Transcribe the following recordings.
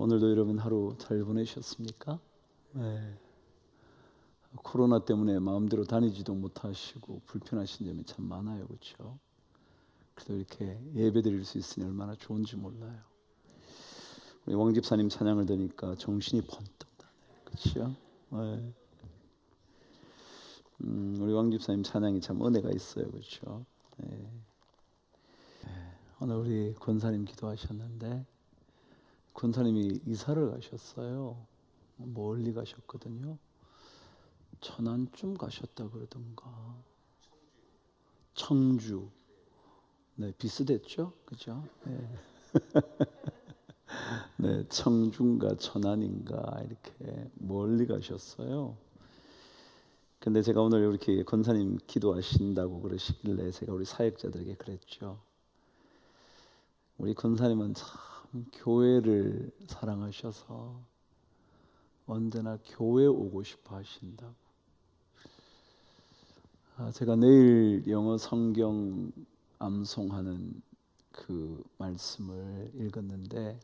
오늘도 여러분 하루 잘 보내셨습니까? 네. 코로나 때문에 마음대로 다니지도 못하시고 불편하신 점이 참 많아요, 그렇죠? 그래도 이렇게 예배드릴 수 있으니 얼마나 좋은지 몰라요. 우리 왕 집사님 찬양을 들으니까 정신이 번뜩 나네요, 그렇죠? 네. 우리 왕 집사님 찬양이 참 은혜가 있어요, 그렇죠? 네. 오늘 우리 권사님 기도하셨는데 권사님이 이사를 가셨어요. 멀리 가셨거든요. 천안쯤 가셨다 그러던가. 청주. 네, 비슷했죠, 그죠? 네. 네, 청주인가 천안인가 이렇게 멀리 가셨어요. 근데 제가 오늘 이렇게 권사님 기도하신다고 그러시길래 제가 우리 사역자들에게 그랬죠. 우리 권사님은 참 교회를 사랑하셔서 언제나 교회 오고 싶어 하신다고. 제가 내일 영어 성경 암송하는 그 말씀을 읽었는데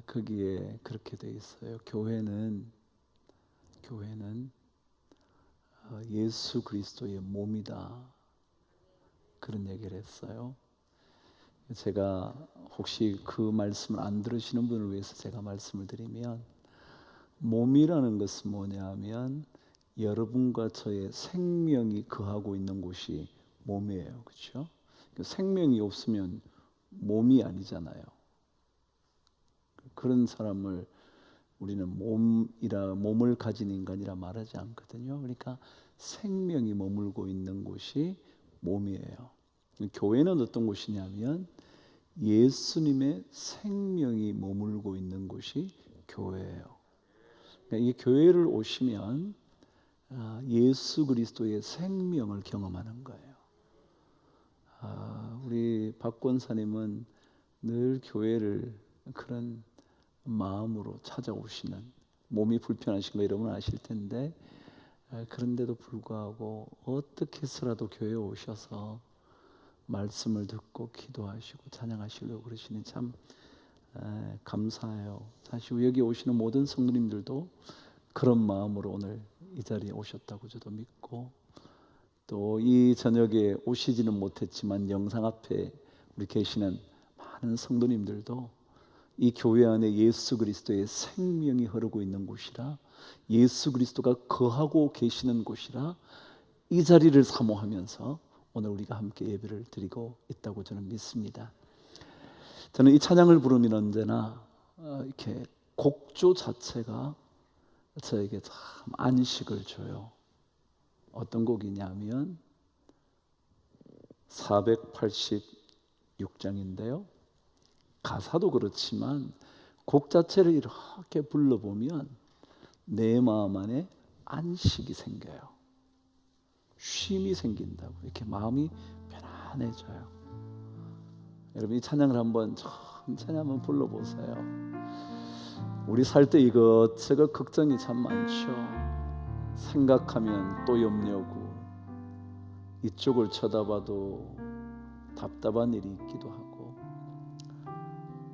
거기에 그렇게 돼 있어요. 교회는 예수 그리스도의 몸이다, 그런 얘기를 했어요. 제가 혹시 그 말씀을 안 들으시는 분을 위해서 제가 말씀을 드리면, 몸이라는 것은 뭐냐 하면 여러분과 저의 생명이 거하고 있는 곳이 몸이에요, 그렇죠? 생명이 없으면 몸이 아니잖아요. 그런 사람을 우리는 몸을 가진 인간이라 말하지 않거든요. 그러니까 생명이 머물고 있는 곳이 몸이에요. 교회는 어떤 곳이냐면 예수님의 생명이 머물고 있는 곳이 교회예요. 그러니까 이 교회를 오시면 예수 그리스도의 생명을 경험하는 거예요. 우리 박 권사님은 늘 교회를 그런 마음으로 찾아오시는, 몸이 불편하신 거 여러분 아실 텐데 그런데도 불구하고 어떻게 해서라도 교회에 오셔서 말씀을 듣고 기도하시고 찬양하시려고 그러시니 참 감사해요. 사실 여기 오시는 모든 성도님들도 그런 마음으로 오늘 이 자리에 오셨다고 저도 믿고, 또 이 저녁에 오시지는 못했지만 영상 앞에 우리 계시는 많은 성도님들도 이 교회 안에 예수 그리스도의 생명이 흐르고 있는 곳이라, 예수 그리스도가 거하고 계시는 곳이라 이 자리를 사모하면서 오늘 우리가 함께 예배를 드리고 있다고 저는 믿습니다. 저는 이 찬양을 부르면 언제나 이렇게 곡조 자체가 저에게 참 안식을 줘요. 어떤 곡이냐면 486장인데요. 가사도 그렇지만 곡 자체를 이렇게 불러보면 내 마음 안에 안식이 생겨요. 쉼이 생긴다고, 이렇게 마음이 편안해져요. 여러분 이 찬양을 한번 천천히 한번 불러보세요. 우리 살 때 이것저것 걱정이 참 많죠. 생각하면 또 염려고, 이쪽을 쳐다봐도 답답한 일이 있기도 하고,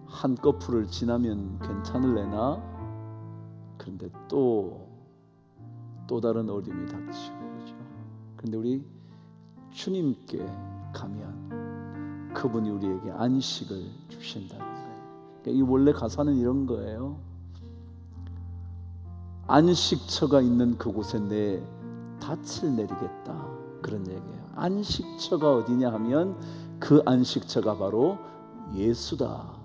한꺼풀을 지나면 괜찮을래나, 그런데 또 다른 어려움이 닥치고, 그렇죠? 그런데 우리 주님께 가면 그분이 우리에게 안식을 주신다는 거예요. 그러니까 이 원래 가사는 이런 거예요. 안식처가 있는 그곳에 내 닻을 내리겠다, 그런 얘기예요. 안식처가 어디냐 하면 그 안식처가 바로 예수다.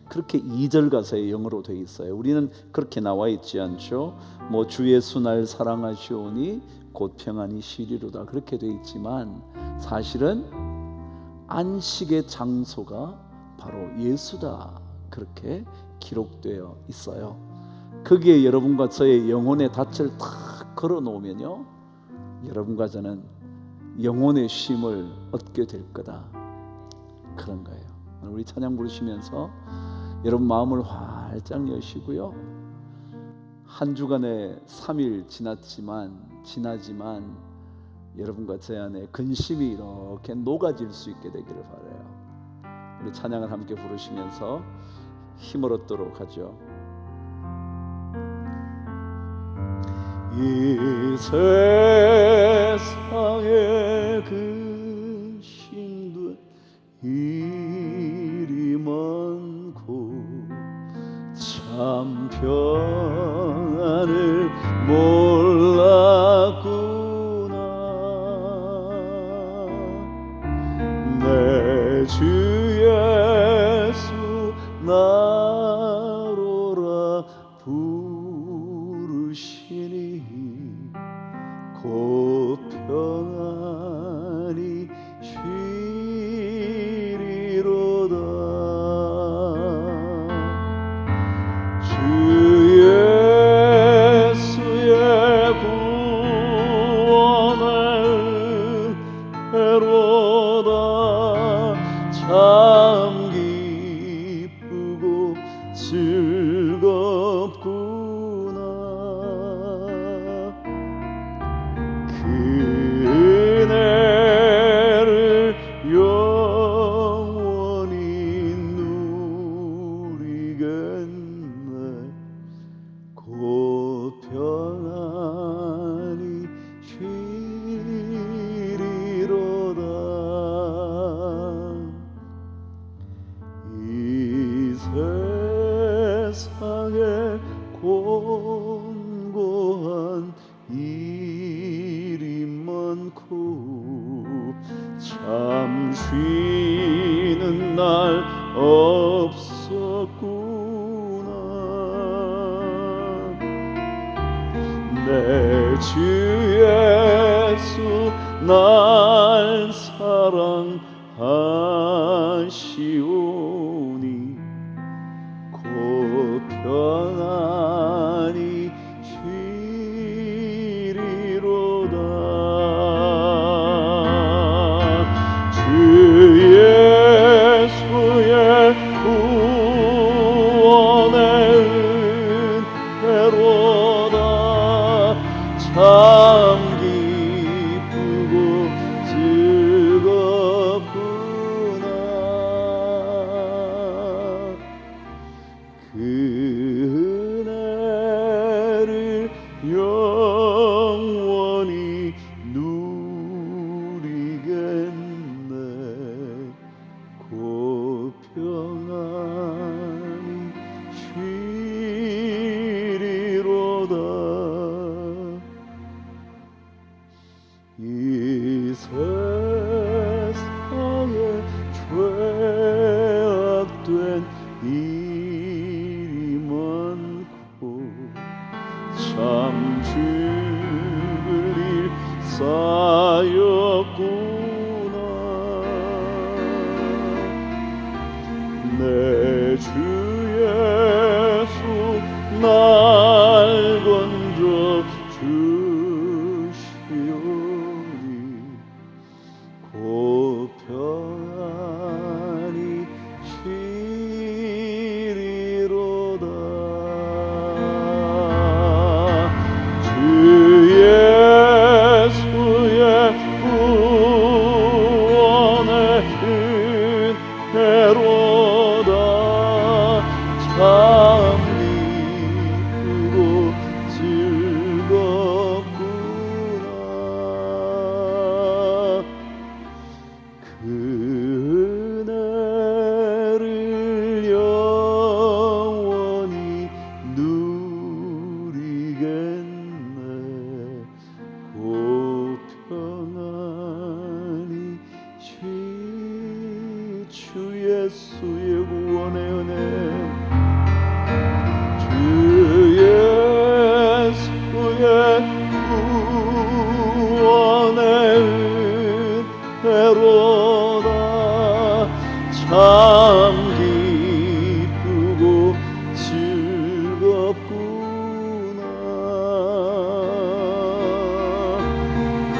그렇게 2절 가사에 영어로 되어 있어요. 우리는 그렇게 나와 있지 않죠. 뭐 주 예수 날 사랑하시오니 곧 평안이 시리로다, 그렇게 되어 있지만 사실은 안식의 장소가 바로 예수다, 그렇게 기록되어 있어요. 거기에 여러분과 저의 영혼의 닻을 탁 걸어 놓으면요, 여러분과 저는 영혼의 쉼을 얻게 될 거다, 그런 거예요. 우리 찬양 부르시면서 여러분 마음을 활짝 여시고요, 한 주간의 3일 지나지만 여러분과 제 안에 근심이 이렇게 녹아질 수 있게 되기를 바라요. 우리 찬양을 함께 부르시면서 힘을 얻도록 하죠. 이 세상에 그 힘든 일이 많고 참 평안을 몰랐구나. 내 주 예수 나로라 부르시니 곧 평안히 쉬리로다. 주 예수의 구원의 은혜로다. 참 기쁘고 즐겁구나. 그 은혜를 영원히 누리겠네. 곧 평안히 쉬리로다. 이 세상에 곤고한 일이 많고 참 쉬는 날 없었구나. 내 주 예수 날 사랑하시오니 곧 평안히 쉬리로다. 주 예수의 구원의 은혜로다. 참 기쁘고 즐겁구나. 그 은혜를 영원히 누리겠네. 곧 평안히 쉬리로다. 이 세상에 죄악된 일이 많고 참 죽을 일 쌓였구나. 내 주 예수 날 건져 주시오니 곧 평안히 쉬리로다. 주 예수의 구원의 은혜로다. 참 기쁘고 즐겁구나. 그 은혜를 영원히 누리겠네. 곧 평안히 주 예수의 구원의 은혜. 주 예수의 구원의 은혜로다. 참 기쁘고 즐겁구나. 그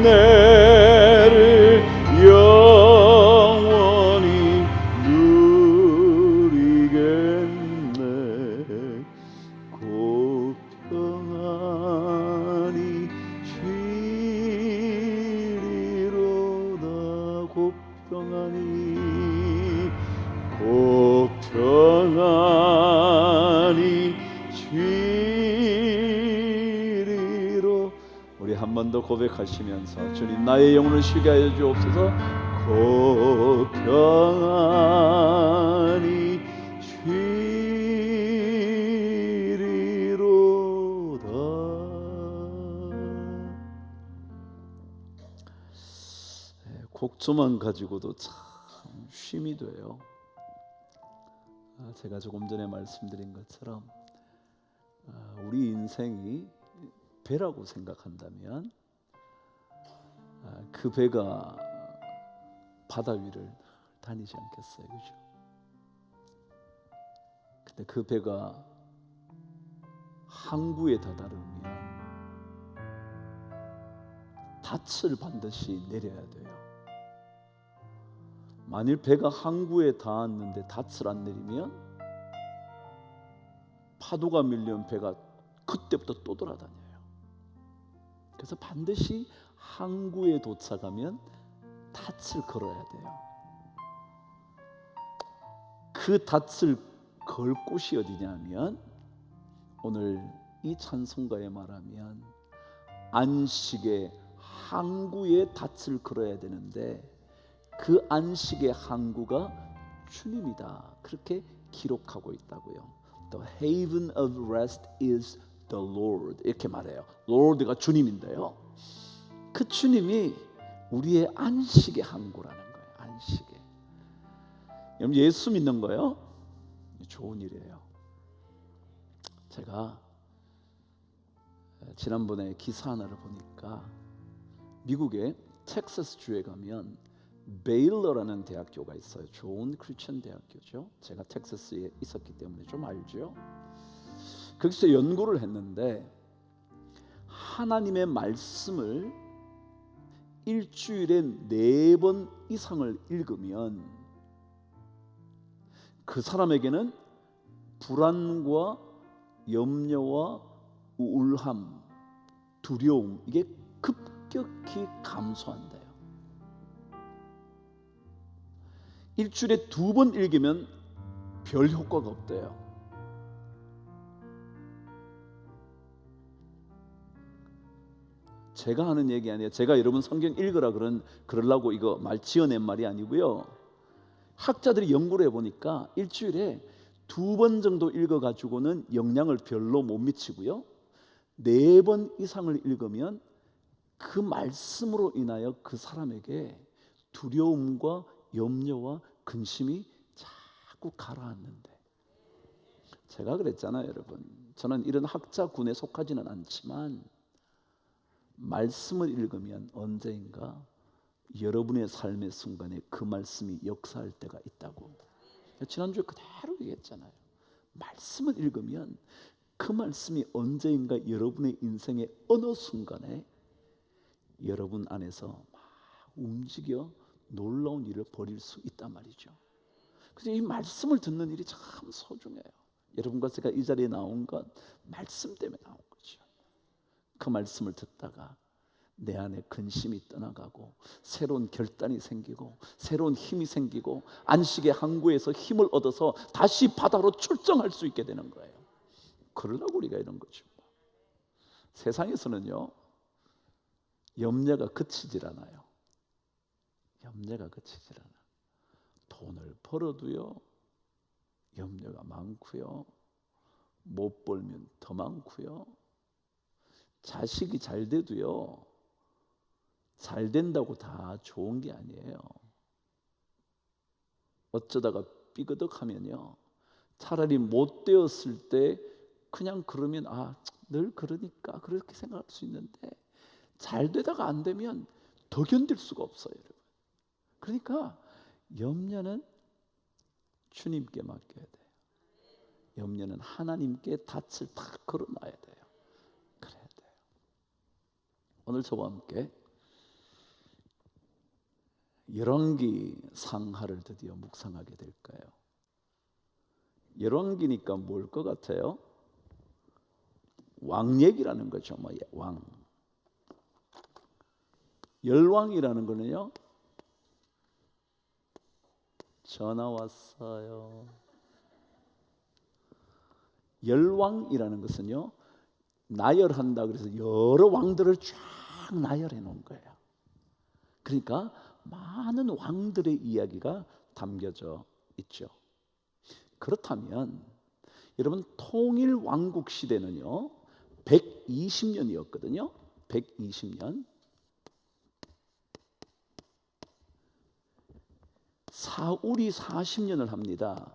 은혜를 영원히 누리겠네. 곧 평안히 쉬리로다. 곧 평안히 번 더 고백하시면서 주님 나의 영혼을 쉬게 하여 주옵소서. 곧 평안히 쉬리로다. 곡조만 가지고도 참 쉼이 돼요. 제가 조금 전에 말씀드린 것처럼 우리 인생이 배라고 생각한다면 그 배가 바다 위를 다니지 않겠어요, 그죠? 근데 그 배가 항구에 다다르면 닻을 반드시 내려야 돼요. 만일 배가 항구에 닿았는데 닻을 안 내리면 파도가 밀려온 배가 그때부터 또 돌아다녀요. 그래서 반드시 항구에 도착하면 닻을 걸어야 돼요. 그 닻을 걸 곳이 어디냐면 오늘 이 찬송가에 말하면 안식의 항구에 닻을 걸어야 되는데 그 안식의 항구가 주님이다. 그렇게 기록하고 있다고요. The haven of rest is the Lord. 이렇게 말해요. Lord가 주님인데요. 그 주님이 우리의 안식의 항구라는 거예요. 안식의. 여러분 예수 믿는 거요? 좋은 일이에요. 제가 지난번에 기사 하나를 보니까 미국의 텍사스 주에 가면 베일러라는 대학교가 있어요. 좋은 크리스천 대학교죠. 제가 텍사스에 있었기 때문에 좀 알죠. 거기서 연구를 했는데 하나님의 말씀을 일주일에 4번 이상을 읽으면 그 사람에게는 불안과 염려와 우울함, 두려움 이게 급격히 감소한대요. 일주일에 2번 읽으면 별 효과가 없대요. 제가 하는 얘기 아니에요. 제가 여러분 성경 읽으라 그러려고 이거 말 지어낸 말이 아니고요. 학자들이 연구를 해보니까 일주일에 2번 정도 읽어가지고는 영향을 별로 못 미치고요. 4번 이상을 읽으면 그 말씀으로 인하여 그 사람에게 두려움과 염려와 근심이 자꾸 가라앉는데 제가 그랬잖아요, 여러분. 저는 이런 학자군에 속하지는 않지만 말씀을 읽으면 언제인가 여러분의 삶의 순간에 그 말씀이 역사할 때가 있다고. 지난주에 그대로 얘기했잖아요. 말씀을 읽으면 그 말씀이 언제인가 여러분의 인생의 어느 순간에 여러분 안에서 막 움직여 놀라운 일을 벌일 수 있단 말이죠. 그래서 이 말씀을 듣는 일이 참 소중해요. 여러분과 제가 이 자리에 나온 건 말씀 때문에 나온 거죠. 그 말씀을 듣다가 내 안에 근심이 떠나가고 새로운 결단이 생기고 새로운 힘이 생기고 안식의 항구에서 힘을 얻어서 다시 바다로 출정할 수 있게 되는 거예요. 그러려고 우리가 이런 거죠. 세상에서는요 염려가 그치질 않아요. 염려가 그치질 않아. 돈을 벌어도요 염려가 많고요, 못 벌면 더 많고요, 자식이 잘 돼도요 잘 된다고 다 좋은 게 아니에요. 어쩌다가 삐그덕하면요 차라리 못 되었을 때 그냥 그러면 늘 그러니까 그렇게 생각할 수 있는데 잘 되다가 안 되면 더 견딜 수가 없어요, 여러분. 그러니까 염려는 주님께 맡겨야 돼요. 염려는 하나님께 닻을 딱 걸어놔야 돼요. 그래야 돼요. 오늘 저와 함께 열왕기 상하를 드디어 묵상하게 될까요? 열왕기니까 뭘 것 같아요? 왕 얘기라는 거죠. 왕. 열왕이라는 거는요 전화 왔어요. 열왕이라는 것은요 나열한다 그래서 여러 왕들을 쫙 나열해 놓은 거예요. 그러니까 많은 왕들의 이야기가 담겨져 있죠. 그렇다면 여러분, 통일 왕국 시대는요 120년이었거든요. 120년. 사울이 40년을 합니다.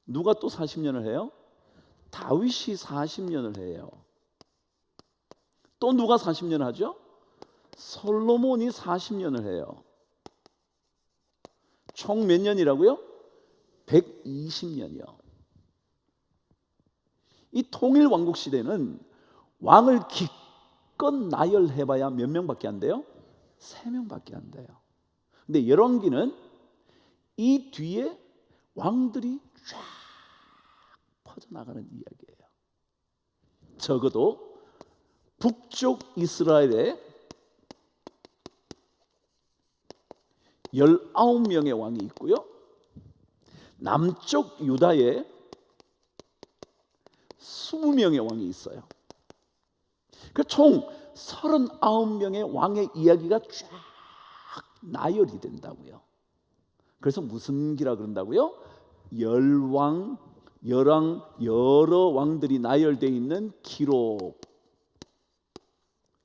누가 또 40년을 해요? 다윗이 40년을 해요. 또 누가 40년을 하죠? 솔로몬이 40년을 해요. 총 몇 년이라고요? 120년이요. 이 통일 왕국 시대는 왕을 기껏 나열해봐야 몇 명밖에 안 돼요? 3명밖에 안 돼요. 근데 열왕기는 이 뒤에 왕들이 쫙 퍼져나가는 이야기예요. 적어도 북쪽 이스라엘에 19명의 왕이 있고요, 남쪽 유다에 20명의 왕이 있어요. 총 39명의 왕의 이야기가 쫙 나열이 된다고요. 그래서 무슨 기라 그런다고요? 열왕, 여러 왕들이 나열되어 있는 기록,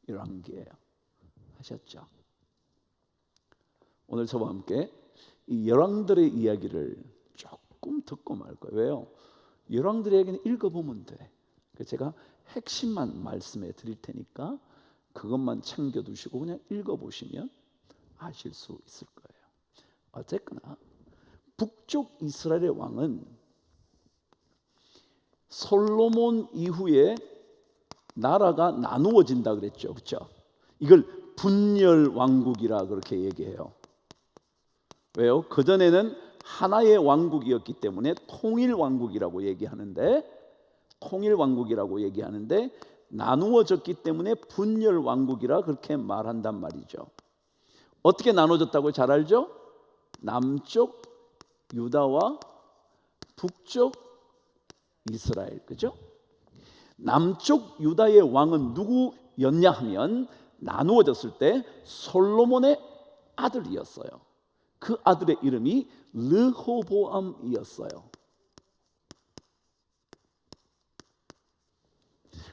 열왕기예요. 아셨죠? 오늘 저와 함께 이 열왕들의 이야기를 조금 듣고 말 거예요. 왜요? 열왕들의 이야기는 읽어보면 돼. 제가 핵심만 말씀해 드릴 테니까 그것만 챙겨두시고 그냥 읽어보시면 아실 수 있을 거예요. 어쨌거나 북쪽 이스라엘의 왕은 솔로몬 이후에 나라가 나누어진다 그랬죠. 그렇죠? 이걸 분열 왕국이라 그렇게 얘기해요. 왜요? 그전에는 하나의 왕국이었기 때문에 통일 왕국이라고 얘기하는데, 나누어졌기 때문에 분열 왕국이라 그렇게 말한단 말이죠. 어떻게 나눠졌다고 잘 알죠? 남쪽 유다와 북쪽 이스라엘, 그죠? 남쪽 유다의 왕은 누구였냐 하면 나누어졌을 때 솔로몬의 아들이었어요. 그 아들의 이름이 르호보암이었어요.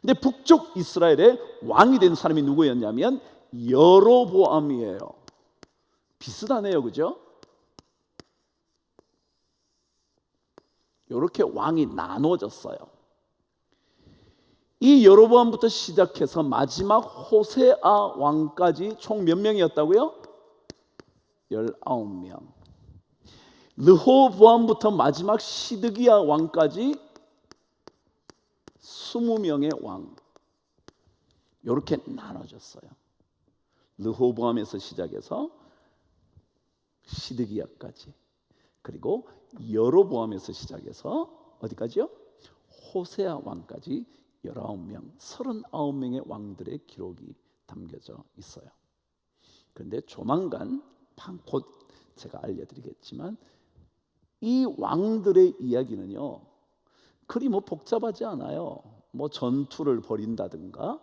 근데 북쪽 이스라엘의 왕이 된 사람이 누구였냐면 여로보암이에요. 비슷하네요, 그죠? 이렇게 왕이 나눠졌어요. 이 여로보암부터 시작해서 마지막 호세아 왕까지 총 몇 명이었다고요? 19명. 르호보암부터 마지막 시드기야 왕까지 20명의 왕. 이렇게 나눠졌어요. 르호보암에서 시작해서 시드기야까지, 그리고 여로보암에서 시작해서 어디까지요? 호세아 왕까지 19명, 39명의 왕들의 기록이 담겨져 있어요. 그런데 조만간 곧 제가 알려드리겠지만 이 왕들의 이야기는요 그리 복잡하지 않아요. 전투를 벌인다든가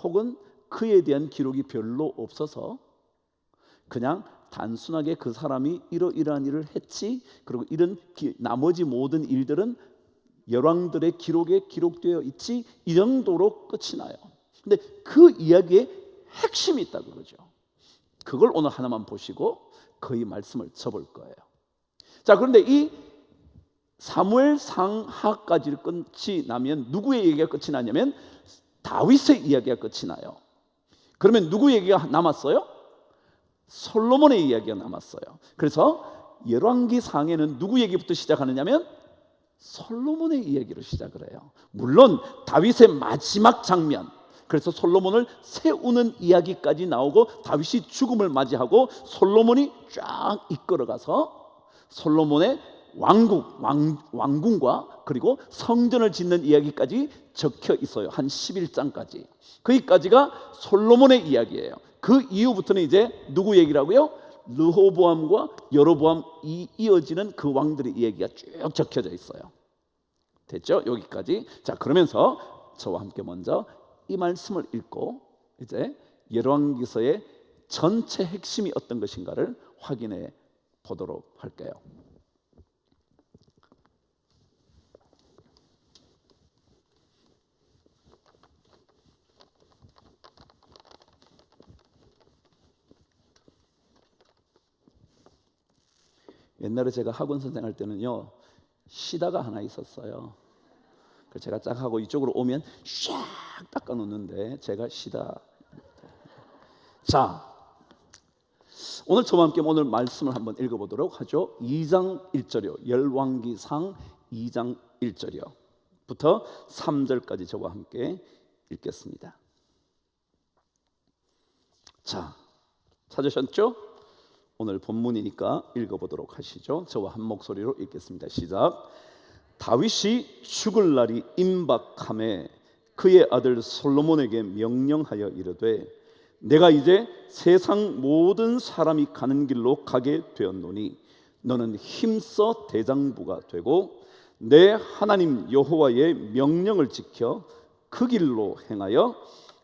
혹은 그에 대한 기록이 별로 없어서 그냥 단순하게 그 사람이 이러이러한 일을 했지, 그리고 이런 나머지 모든 일들은 열왕들의 기록에 기록되어 있지, 이 정도로 끝이 나요. 근데 그 이야기에 핵심이 있다 그러죠. 그걸 오늘 하나만 보시고 거의 말씀을 접을 거예요. 자, 그런데 이 사무엘 상하까지 끝이 나면 누구의 얘기가 끝이 나냐면 다윗의 이야기가 끝이 나요. 그러면 누구 얘기가 남았어요? 솔로몬의 이야기가 남았어요. 그래서 열왕기 상에는 누구 얘기부터 시작하느냐면 솔로몬의 이야기로 시작을 해요. 물론 다윗의 마지막 장면, 그래서 솔로몬을 세우는 이야기까지 나오고 다윗이 죽음을 맞이하고 솔로몬이 쫙 이끌어가서 솔로몬의 왕궁과 그리고 성전을 짓는 이야기까지 적혀 있어요. 한 11장까지. 거기까지가 솔로몬의 이야기예요. 그 이후부터는 이제 누구 얘기라고요? 르호보암과 여로보암이 이어지는 그 왕들의 이야기가 쭉 적혀져 있어요. 됐죠? 여기까지. 자, 그러면서 저와 함께 먼저 이 말씀을 읽고 이제 열왕기서의 전체 핵심이 어떤 것인가를 확인해 보도록 할게요. 옛날에 제가 학원 선생할 때는요, 시다가 하나 있었어요. 그래서 제가 딱 하고 이쪽으로 오면 샥 닦아 놓는데 제가 시다. 자, 오늘 저와 함께 오늘 말씀을 한번 읽어보도록 하죠. 2장 1절이요. 열왕기상 2장 1절이요. 부터 3절까지 저와 함께 읽겠습니다. 자, 찾으셨죠? 오늘 본문이니까 읽어보도록 하시죠. 저와 한 목소리로 읽겠습니다. 시작. 다윗이 죽을 날이 임박함에 그의 아들 솔로몬에게 명령하여 이르되 내가 이제 세상 모든 사람이 가는 길로 가게 되었노니 너는 힘써 대장부가 되고 내 하나님 여호와의 명령을 지켜 그 길로 행하여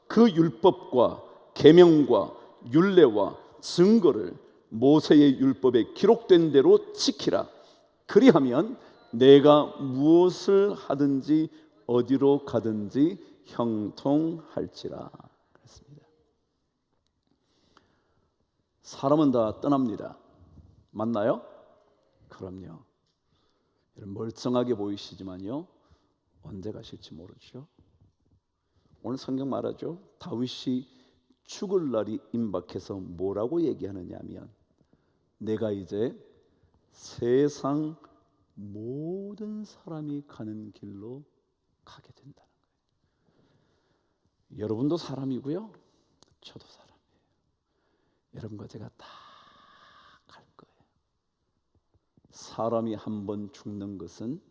그 율법과 계명과 율례와 증거를 모세의 율법에 기록된 대로 지키라. 그리하면 내가 무엇을 하든지 어디로 가든지 형통할지라. 그랬습니다. 사람은 다 떠납니다. 맞나요? 그럼요. 멀쩡하게 보이시지만요, 언제 가실지 모르죠. 오늘 성경 말하죠. 다윗이 죽을 날이 임박해서 뭐라고 얘기하느냐 하면 내가 이제 세상 모든 사람이 가는 길로 가게 된다는 거예요. 여러분도 사람이고요, 저도 사람이에요. 여러분과 제가 다 갈 거예요. 사람이 한 번 죽는 것은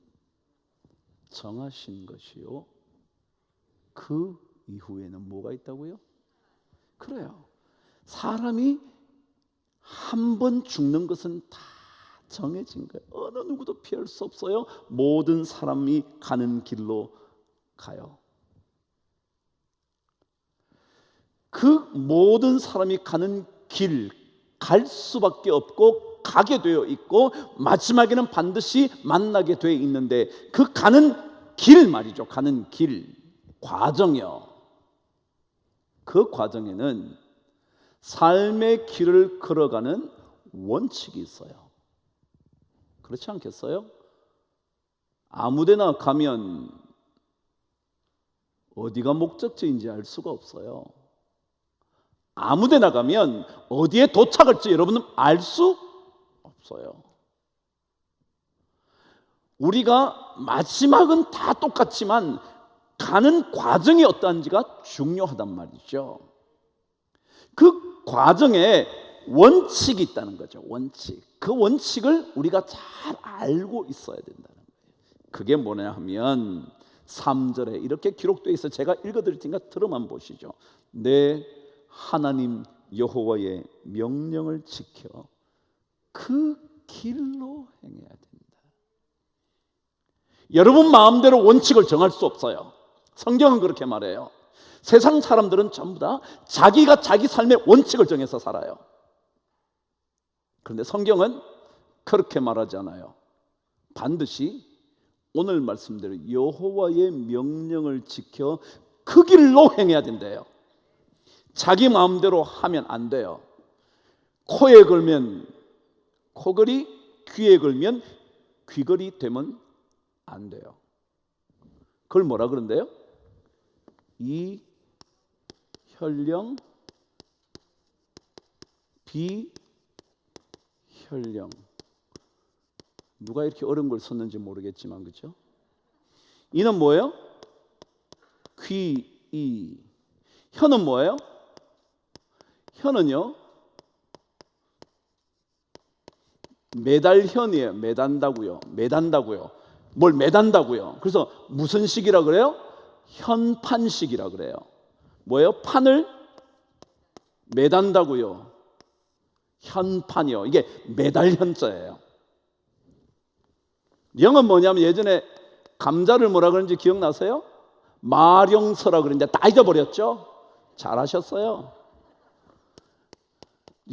정하신 것이요, 그 이후에는 뭐가 있다고요? 그래요. 사람이 한 번 죽는 것은 다 정해진 거예요. 어느 누구도 피할 수 없어요. 모든 사람이 가는 길로 가요. 그 모든 사람이 가는 길, 갈 수밖에 없고 가게 되어 있고 마지막에는 반드시 만나게 되어 있는데 그 가는 길 말이죠. 가는 길, 과정이요. 그 과정에는 삶의 길을 걸어가는 원칙이 있어요. 그렇지 않겠어요? 아무데나 가면 어디가 목적지인지 알 수가 없어요. 아무데나 가면 어디에 도착할지 여러분은 알 수 없어요. 우리가 마지막은 다 똑같지만 가는 과정이 어떠한지가 중요하단 말이죠. 그 과정에 원칙이 있다는 거죠. 원칙. 그 원칙을 우리가 잘 알고 있어야 된다는 거예요. 그게 뭐냐 하면 3절에 이렇게 기록되어 있어. 제가 읽어드릴 테니까 들어만 보시죠. 내 하나님 여호와의 명령을 지켜 그 길로 행해야 된다. 여러분 마음대로 원칙을 정할 수 없어요. 성경은 그렇게 말해요. 세상 사람들은 전부 다 자기가 자기 삶의 원칙을 정해서 살아요. 그런데 성경은 그렇게 말하지 않아요. 반드시 오늘 말씀대로 여호와의 명령을 지켜 그 길로 행해야 된대요. 자기 마음대로 하면 안 돼요. 코에 걸면 코걸이, 귀에 걸면 귀걸이 되면 안 돼요. 그걸 뭐라 그런대요? 이 혈령, 비혈령. 누가 이렇게 어려운 걸 썼는지 모르겠지만 그렇죠? 이는 뭐예요? 귀, 이. 혀는 뭐예요? 혀는요, 매달현이에요. 매단다고요. 뭘 매단다고요. 그래서 무슨 식이라 그래요? 현판식이라 그래요. 뭐예요? 판을 매단다고요. 현판이요. 이게 매달현자예요. 영은 뭐냐면 예전에 감자를 뭐라 그러는지 기억나세요? 마령서라 그랬는데 다 잊어버렸죠? 잘하셨어요.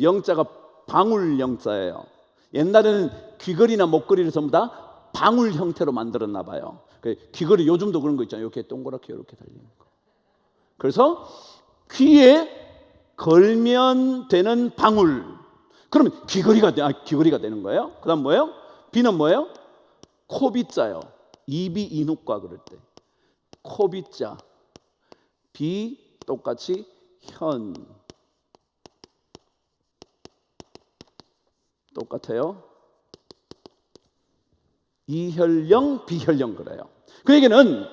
영자가 방울 영자예요. 옛날에는 귀걸이나 목걸이를 전부 다 방울 형태로 만들었나 봐요. 귀걸이 요즘도 그런 거 있잖아요. 이렇게 동그랗게 이렇게 달리는 거. 그래서 귀에 걸면 되는 방울. 그러면 귀걸이가 되는 거예요. 그 다음 뭐예요? 비는 뭐예요? 코비자요. 입이 이누과 그럴 때 코비자. 비 똑같이 현. 똑같아요. 이혈령, 비혈령 그래요. 그 얘기는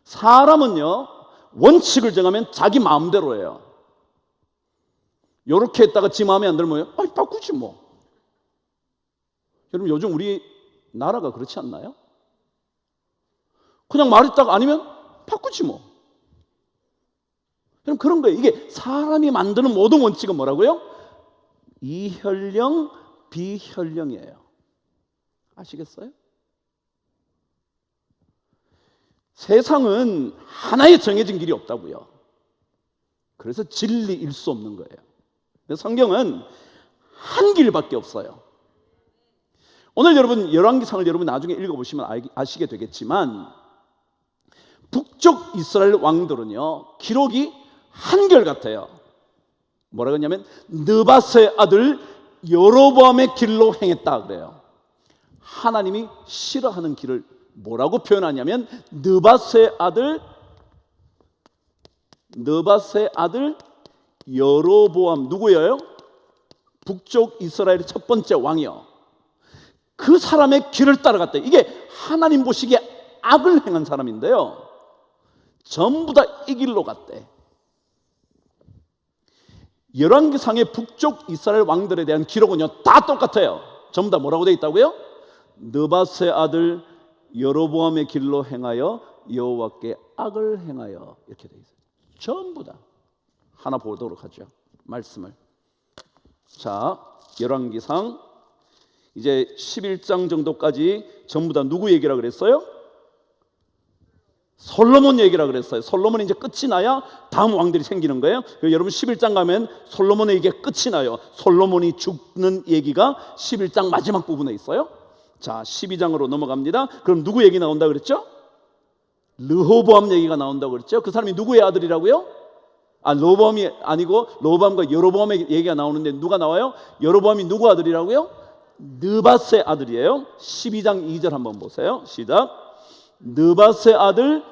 사람은요 원칙을 정하면 자기 마음대로 해요. 요렇게 했다가 지 마음에 안 들면 바꾸지 뭐. 여러분 요즘 우리 나라가 그렇지 않나요? 그냥 말했다가 아니면 바꾸지 뭐. 여러분 그런 거예요. 이게 사람이 만드는 모든 원칙은 뭐라고요? 이혈령, 비혈령이에요. 아시겠어요? 세상은 하나의 정해진 길이 없다고요. 그래서 진리일 수 없는 거예요. 성경은 한 길밖에 없어요. 오늘 여러분 열왕기상을 여러분 나중에 읽어보시면 아시게 되겠지만 북쪽 이스라엘 왕들은요 기록이 한결같아요. 뭐라고 했냐면 느밧의 아들 여로보암의 길로 행했다 그래요. 하나님이 싫어하는 길을 뭐라고 표현하냐면 느밧의 아들 여로보암. 누구예요? 북쪽 이스라엘의 첫 번째 왕이요. 그 사람의 길을 따라갔대. 이게 하나님 보시기에 악을 행한 사람인데요 전부 다 이 길로 갔대. 열왕기상의 북쪽 이스라엘 왕들에 대한 기록은요 다 똑같아요. 전부 다 뭐라고 되어 있다고요? 느밧의 아들 여로보암의 길로 행하여 여호와께 악을 행하여 이렇게 되어 있어요. 전부 다. 하나 보도록 하죠. 말씀을. 자, 열왕기상 이제 11장 정도까지 전부 다 누구 얘기라 그랬어요? 솔로몬 얘기라 그랬어요. 솔로몬이 이제 끝이 나야 다음 왕들이 생기는 거예요. 여러분 11장 가면 솔로몬의 얘기가 끝이 나요. 솔로몬이 죽는 얘기가 11장 마지막 부분에 있어요. 자, 12장으로 넘어갑니다. 그럼 누구 얘기 나온다 그랬죠? 르호보암 얘기가 나온다고 그랬죠. 그 사람이 누구의 아들이라고요? 르호보암이 아니고 르호보암과 여로보암의 얘기가 나오는데 누가 나와요? 여로보암이 누구 아들이라고요? 느밧의 아들이에요. 12장 2절 한번 보세요. 시작. 느밧의 아들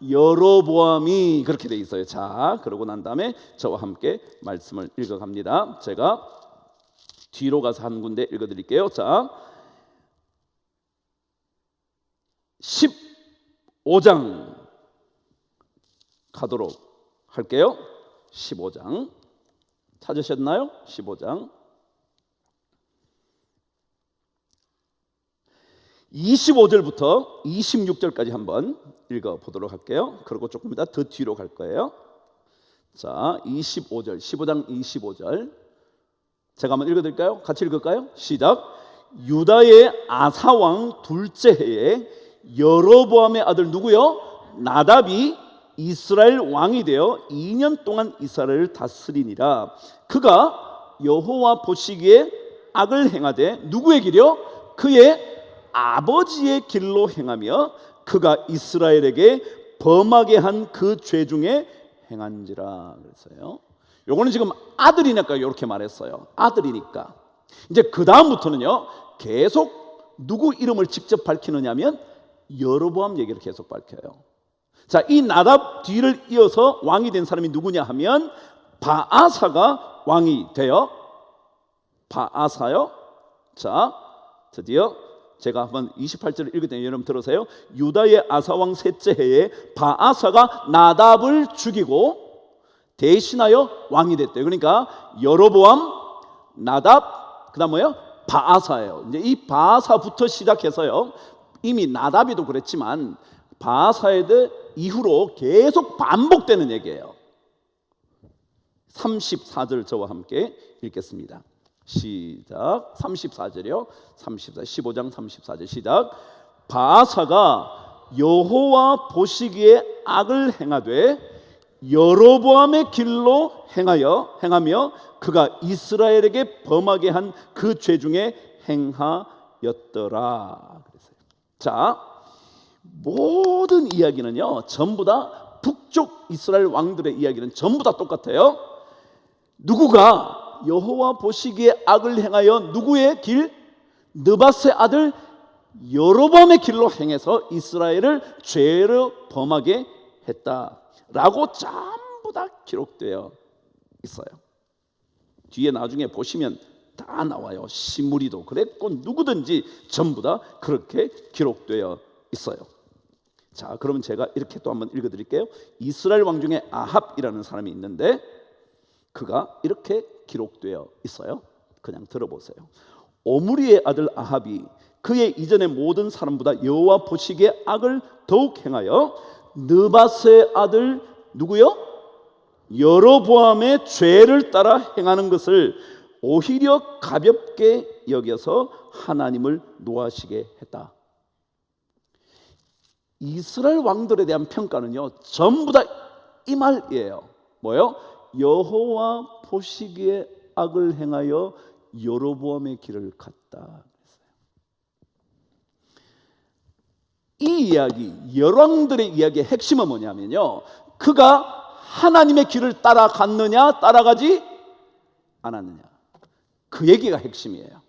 여로보암이 그렇게 돼 있어요. 자, 그러고 난 다음에 저와 함께 말씀을 읽어갑니다. 제가 뒤로 가서 한 군데 읽어드릴게요. 자, 15장 가도록 할게요. 15장 찾으셨나요? 15장 25절부터 26절까지 한번 읽어보도록 할게요. 그리고 조금 이따 더 뒤로 갈 거예요. 자, 25절 15장 25절 제가 한번 읽어드릴까요? 같이 읽을까요? 시작. 유다의 아사왕 둘째 해에 여로보암의 아들 누구요? 나답이 이스라엘 왕이 되어 2년 동안 이스라엘을 다스리니라. 그가 여호와 보시기에 악을 행하되 누구의 길이요? 그의 아버지의 길로 행하며 그가 이스라엘에게 범하게 한 그 죄 중에 행한지라. 그랬어요. 요거는 지금 아들이니까 이렇게 말했어요. 아들이니까. 이제 그 다음부터는요 계속 누구 이름을 직접 밝히느냐면 여로보암 얘기를 계속 밝혀요. 자, 이 나답 뒤를 이어서 왕이 된 사람이 누구냐 하면 바아사가 왕이 돼요. 바아사요. 자, 드디어 제가 한번 28절을 읽을 때 여러분 들으세요. 유다의 아사왕 셋째 해에 바아사가 나답을 죽이고 대신하여 왕이 됐대요. 그러니까 여로보암, 나답, 그다음 뭐예요? 바아사예요. 이제 이 바아사부터 시작해서요. 이미 나답이도 그랬지만 바아사에 이후로 계속 반복되는 얘기예요. 34절 저와 함께 읽겠습니다. 시작. 34절이요. 15장 34절 시작. 바아사가 여호와 보시기에 악을 행하되 여로보암의 길로 행하며 그가 이스라엘에게 범하게 한 그 죄 중에 행하였더라. 자, 모든 이야기는요 전부 다 북쪽 이스라엘 왕들의 이야기는 전부 다 똑같아요. 누구가 여호와 보시기에 악을 행하여 누구의 길? 느밧의 아들 여로보암의 길로 행해서 이스라엘을 죄로 범하게 했다라고 전부 다 기록되어 있어요. 뒤에 나중에 보시면 다 나와요. 시므리도 그랬고 누구든지 전부 다 그렇게 기록되어 있어요. 자, 그러면 제가 이렇게 또 한번 읽어드릴게요. 이스라엘 왕 중에 아합이라는 사람이 있는데 그가 이렇게 기록되어 있어요. 그냥 들어보세요. 오므리의 아들 아합이 그의 이전의 모든 사람보다 여호와 보시기에 악을 더욱 행하여 느밧의 아들 누구요? 여로보암의 죄를 따라 행하는 것을 오히려 가볍게 여겨서 하나님을 노하시게 했다. 이스라엘 왕들에 대한 평가는요 전부 다 이 말이에요. 뭐요? 여호와 보시기에 악을 행하여 여로보암의 길을 갔다. 이 이야기, 열왕들의 이야기의 핵심은 뭐냐면요, 그가 하나님의 길을 따라갔느냐 따라가지 않았느냐, 그 얘기가 핵심이에요.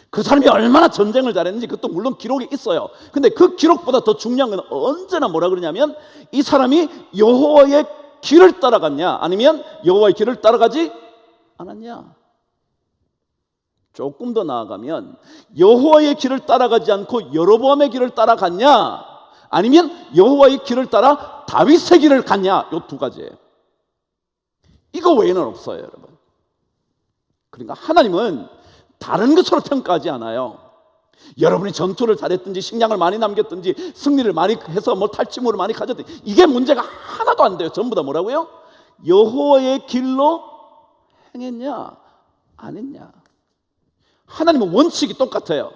그 사람이 얼마나 전쟁을 잘했는지 그것도 물론 기록이 있어요. 근데 그 기록보다 더 중요한 건 언제나 뭐라 그러냐면 이 사람이 여호와의 길을 따라갔냐 아니면 여호와의 길을 따라가지 않았냐. 조금 더 나아가면 여호와의 길을 따라가지 않고 여로보암의 길을 따라갔냐 아니면 여호와의 길을 따라 다윗의 길을 갔냐, 이 두 가지예요. 이거 외에는 없어요, 여러분. 그러니까 하나님은 다른 것으로 평가하지 않아요. 여러분이 전투를 잘했든지 식량을 많이 남겼든지 승리를 많이 해서 뭐 탈취물을 많이 가졌든지 이게 문제가 하나도 안 돼요. 전부 다 뭐라고요? 여호와의 길로 행했냐 안 했냐. 하나님은 원칙이 똑같아요.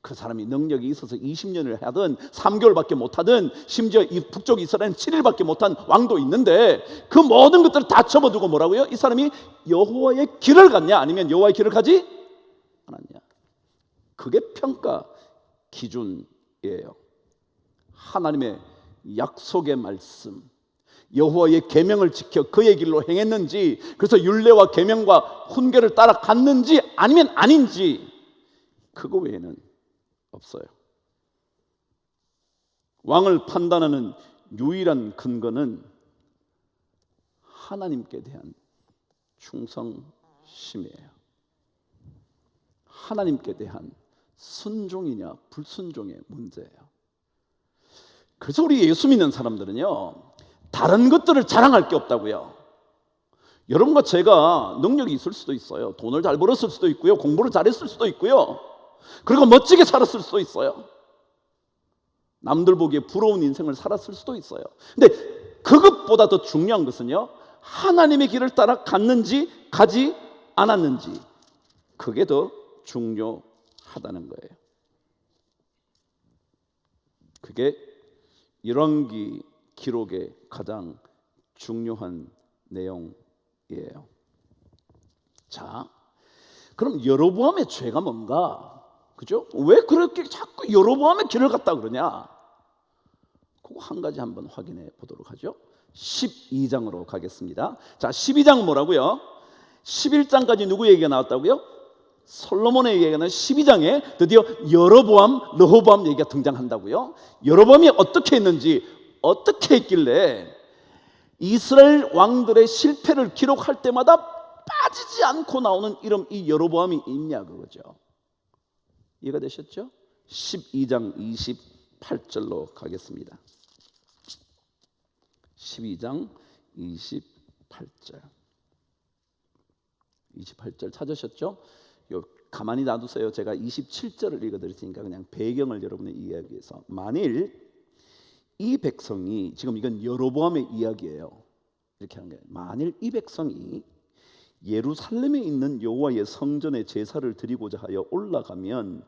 그 사람이 능력이 있어서 20년을 하든 3개월밖에 못하든 심지어 이 북쪽 이스라엘은 7일밖에 못한 왕도 있는데 그 모든 것들을 다 접어두고 뭐라고요? 이 사람이 여호와의 길을 갔냐 아니면 여호와의 길을 가지 않았냐. 그게 평가 기준이에요. 하나님의 약속의 말씀, 여호와의 계명을 지켜 그의 길로 행했는지, 그래서 율례와 계명과 훈계를 따라갔는지 아니면 아닌지, 그거 외에는 없어요. 왕을 판단하는 유일한 근거는 하나님께 대한 충성심이에요. 하나님께 대한 순종이냐 불순종의 문제예요. 그래서 우리 예수 믿는 사람들은요 다른 것들을 자랑할 게 없다고요. 여러분과 제가 능력이 있을 수도 있어요. 돈을 잘 벌었을 수도 있고요, 공부를 잘했을 수도 있고요, 그리고 멋지게 살았을 수도 있어요. 남들 보기에 부러운 인생을 살았을 수도 있어요. 근데 그것보다 더 중요한 것은요 하나님의 길을 따라 갔는지 가지 않았는지, 그게 더 중요하다는 거예요. 그게 열왕기 기록의 가장 중요한 내용이에요. 자, 그럼 여로보암의 죄가 뭔가? 그죠? 왜 그렇게 자꾸 여로보암의 길을 갔다 그러냐? 그거 한 가지 한번 확인해 보도록 하죠. 12장으로 가겠습니다. 자, 12장은 뭐라고요? 11장까지 누구 얘기가 나왔다고요? 솔로몬의 얘기가 나온 12장에 드디어 여로보암, 르호보암 얘기가 등장한다고요. 여로보암이 어떻게 했는지, 어떻게 했길래 이스라엘 왕들의 실패를 기록할 때마다 빠지지 않고 나오는 이름 이 여로보암이 있냐 그거죠. 이해가 되셨죠? 12장 28절로 가겠습니다. 12장 28절. 28절 찾으셨죠? 요 가만히 놔두세요. 제가 27절을 읽어드릴 테니까 그냥 배경을 여러분의 이야기해서, 만일 이 백성이, 지금 이건 여로보암의 이야기예요. 이렇게 하는 거예요. 만일 이 백성이 예루살렘에 있는 여호와의 성전에 제사를 드리고자 하여 올라가면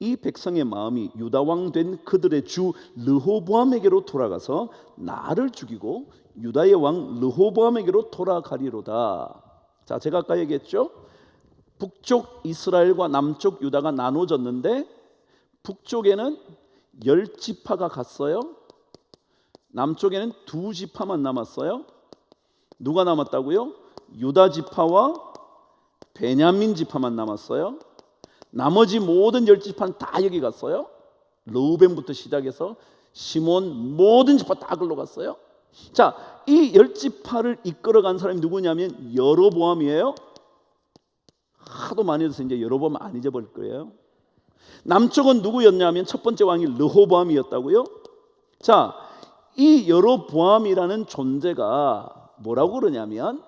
이 백성의 마음이 유다 왕 된 그들의 주 르호보암에게로 돌아가서 나를 죽이고 유다의 왕 르호보암에게로 돌아가리로다. 자, 제가 아까 얘기했죠. 북쪽 이스라엘과 남쪽 유다가 나눠졌는데 북쪽에는 10지파가 갔어요. 남쪽에는 2지파만 남았어요. 누가 남았다고요? 유다 지파와 베냐민 지파만 남았어요. 나머지 모든 10지파는 다 여기 갔어요. 르우벤부터 시작해서 시몬 모든 지파 다 글로 갔어요. 자, 이 10지파를 이끌어간 사람이 누구냐면 여로보암이에요. 하도 많이 해서 이제 여로보암 안 잊어버릴 거예요. 남쪽은 누구였냐면 첫 번째 왕이 르호보암이었다고요. 자, 이 여로보암이라는 존재가 뭐라고 그러냐면,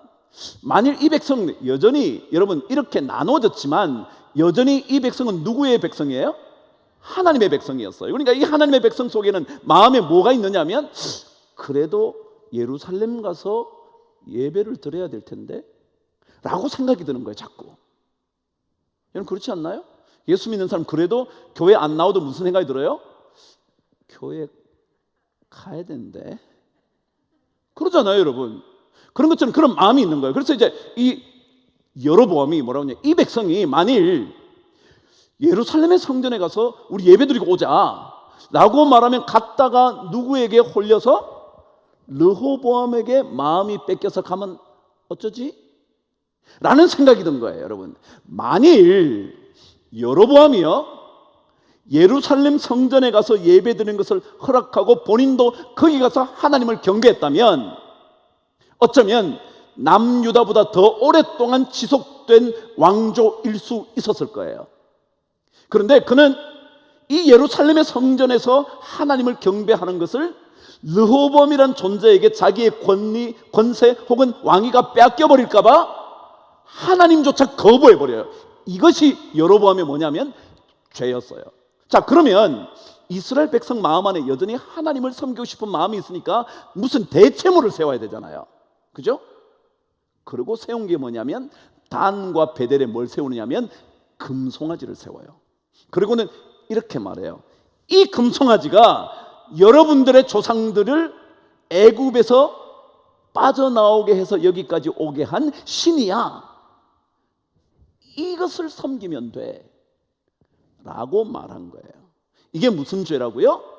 만일 이 백성 여전히 여러분 이렇게 나눠졌지만 여전히 이 백성은 누구의 백성이에요? 하나님의 백성이었어요. 그러니까 이 하나님의 백성 속에는 마음에 뭐가 있느냐면, 그래도 예루살렘 가서 예배를 드려야 될 텐데 라고 생각이 드는 거예요. 자꾸. 여러분 그렇지 않나요? 예수 믿는 사람 그래도 교회 안 나와도 무슨 생각이 들어요? 교회 가야 되는데. 그러잖아요, 여러분. 그런 것처럼 그런 마음이 있는 거예요. 그래서 이제 이 여로보암이 뭐라고 하냐, 이 백성이 만일 예루살렘의 성전에 가서 우리 예배 드리고 오자 라고 말하면 갔다가 누구에게 홀려서 르호보암에게 마음이 뺏겨서 가면 어쩌지? 라는 생각이 든 거예요. 여러분, 만일 여로보암이요 예루살렘 성전에 가서 예배 드리는 것을 허락하고 본인도 거기 가서 하나님을 경배했다면 어쩌면 남유다보다 더 오랫동안 지속된 왕조일 수 있었을 거예요. 그런데 그는 이 예루살렘의 성전에서 하나님을 경배하는 것을 르호보암이라는 존재에게 자기의 권리, 권세 혹은 왕위가 빼앗겨버릴까 봐 하나님조차 거부해버려요. 이것이 여로보암의 뭐냐면 죄였어요. 자, 그러면 이스라엘 백성 마음 안에 여전히 하나님을 섬기고 싶은 마음이 있으니까 무슨 대체물을 세워야 되잖아요. 그죠? 그리고 세운 게 뭐냐면 단과 베델에 뭘 세우느냐면 금송아지를 세워요. 그리고는 이렇게 말해요. 이 금송아지가 여러분들의 조상들을 애굽에서 빠져나오게 해서 여기까지 오게 한 신이야. 이것을 섬기면 돼 라고 말한 거예요. 이게 무슨 죄라고요?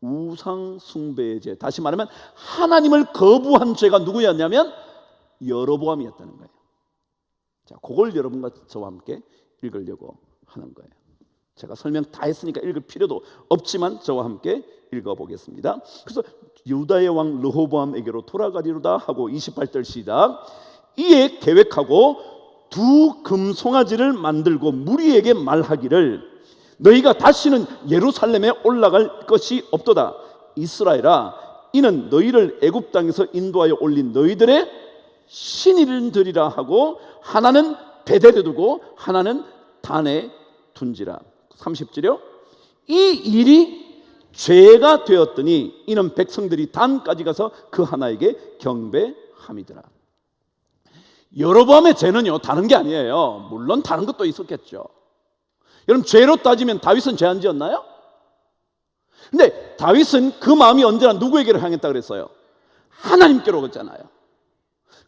우상 숭배의 죄. 다시 말하면 하나님을 거부한 죄가 누구였냐면 여로보암이었다는 거예요. 자, 그걸 여러분과 저와 함께 읽으려고 하는 거예요. 제가 설명 다 했으니까 읽을 필요도 없지만 저와 함께 읽어보겠습니다. 그래서 유다의 왕 르호보암에게로 돌아가리로다 하고 28절 시작. 이에 계획하고 두 금송아지를 만들고 무리에게 말하기를 너희가 다시는 예루살렘에 올라갈 것이 없도다. 이스라엘아, 이는 너희를 애굽 땅에서 인도하여 올린 너희들의 신이들이라 하고 하나는 베델에 두고 하나는 단에 둔지라. 30절이요. 이 일이 죄가 되었더니 이는 백성들이 단까지 가서 그 하나에게 경배함이더라. 여로보암의 죄는요 다른 게 아니에요. 물론 다른 것도 있었겠죠. 여러분, 죄로 따지면 다윗은 죄 안 지었나요? 근데 다윗은 그 마음이 언제나 누구에게로 향했다 그랬어요? 하나님께로 갔잖아요.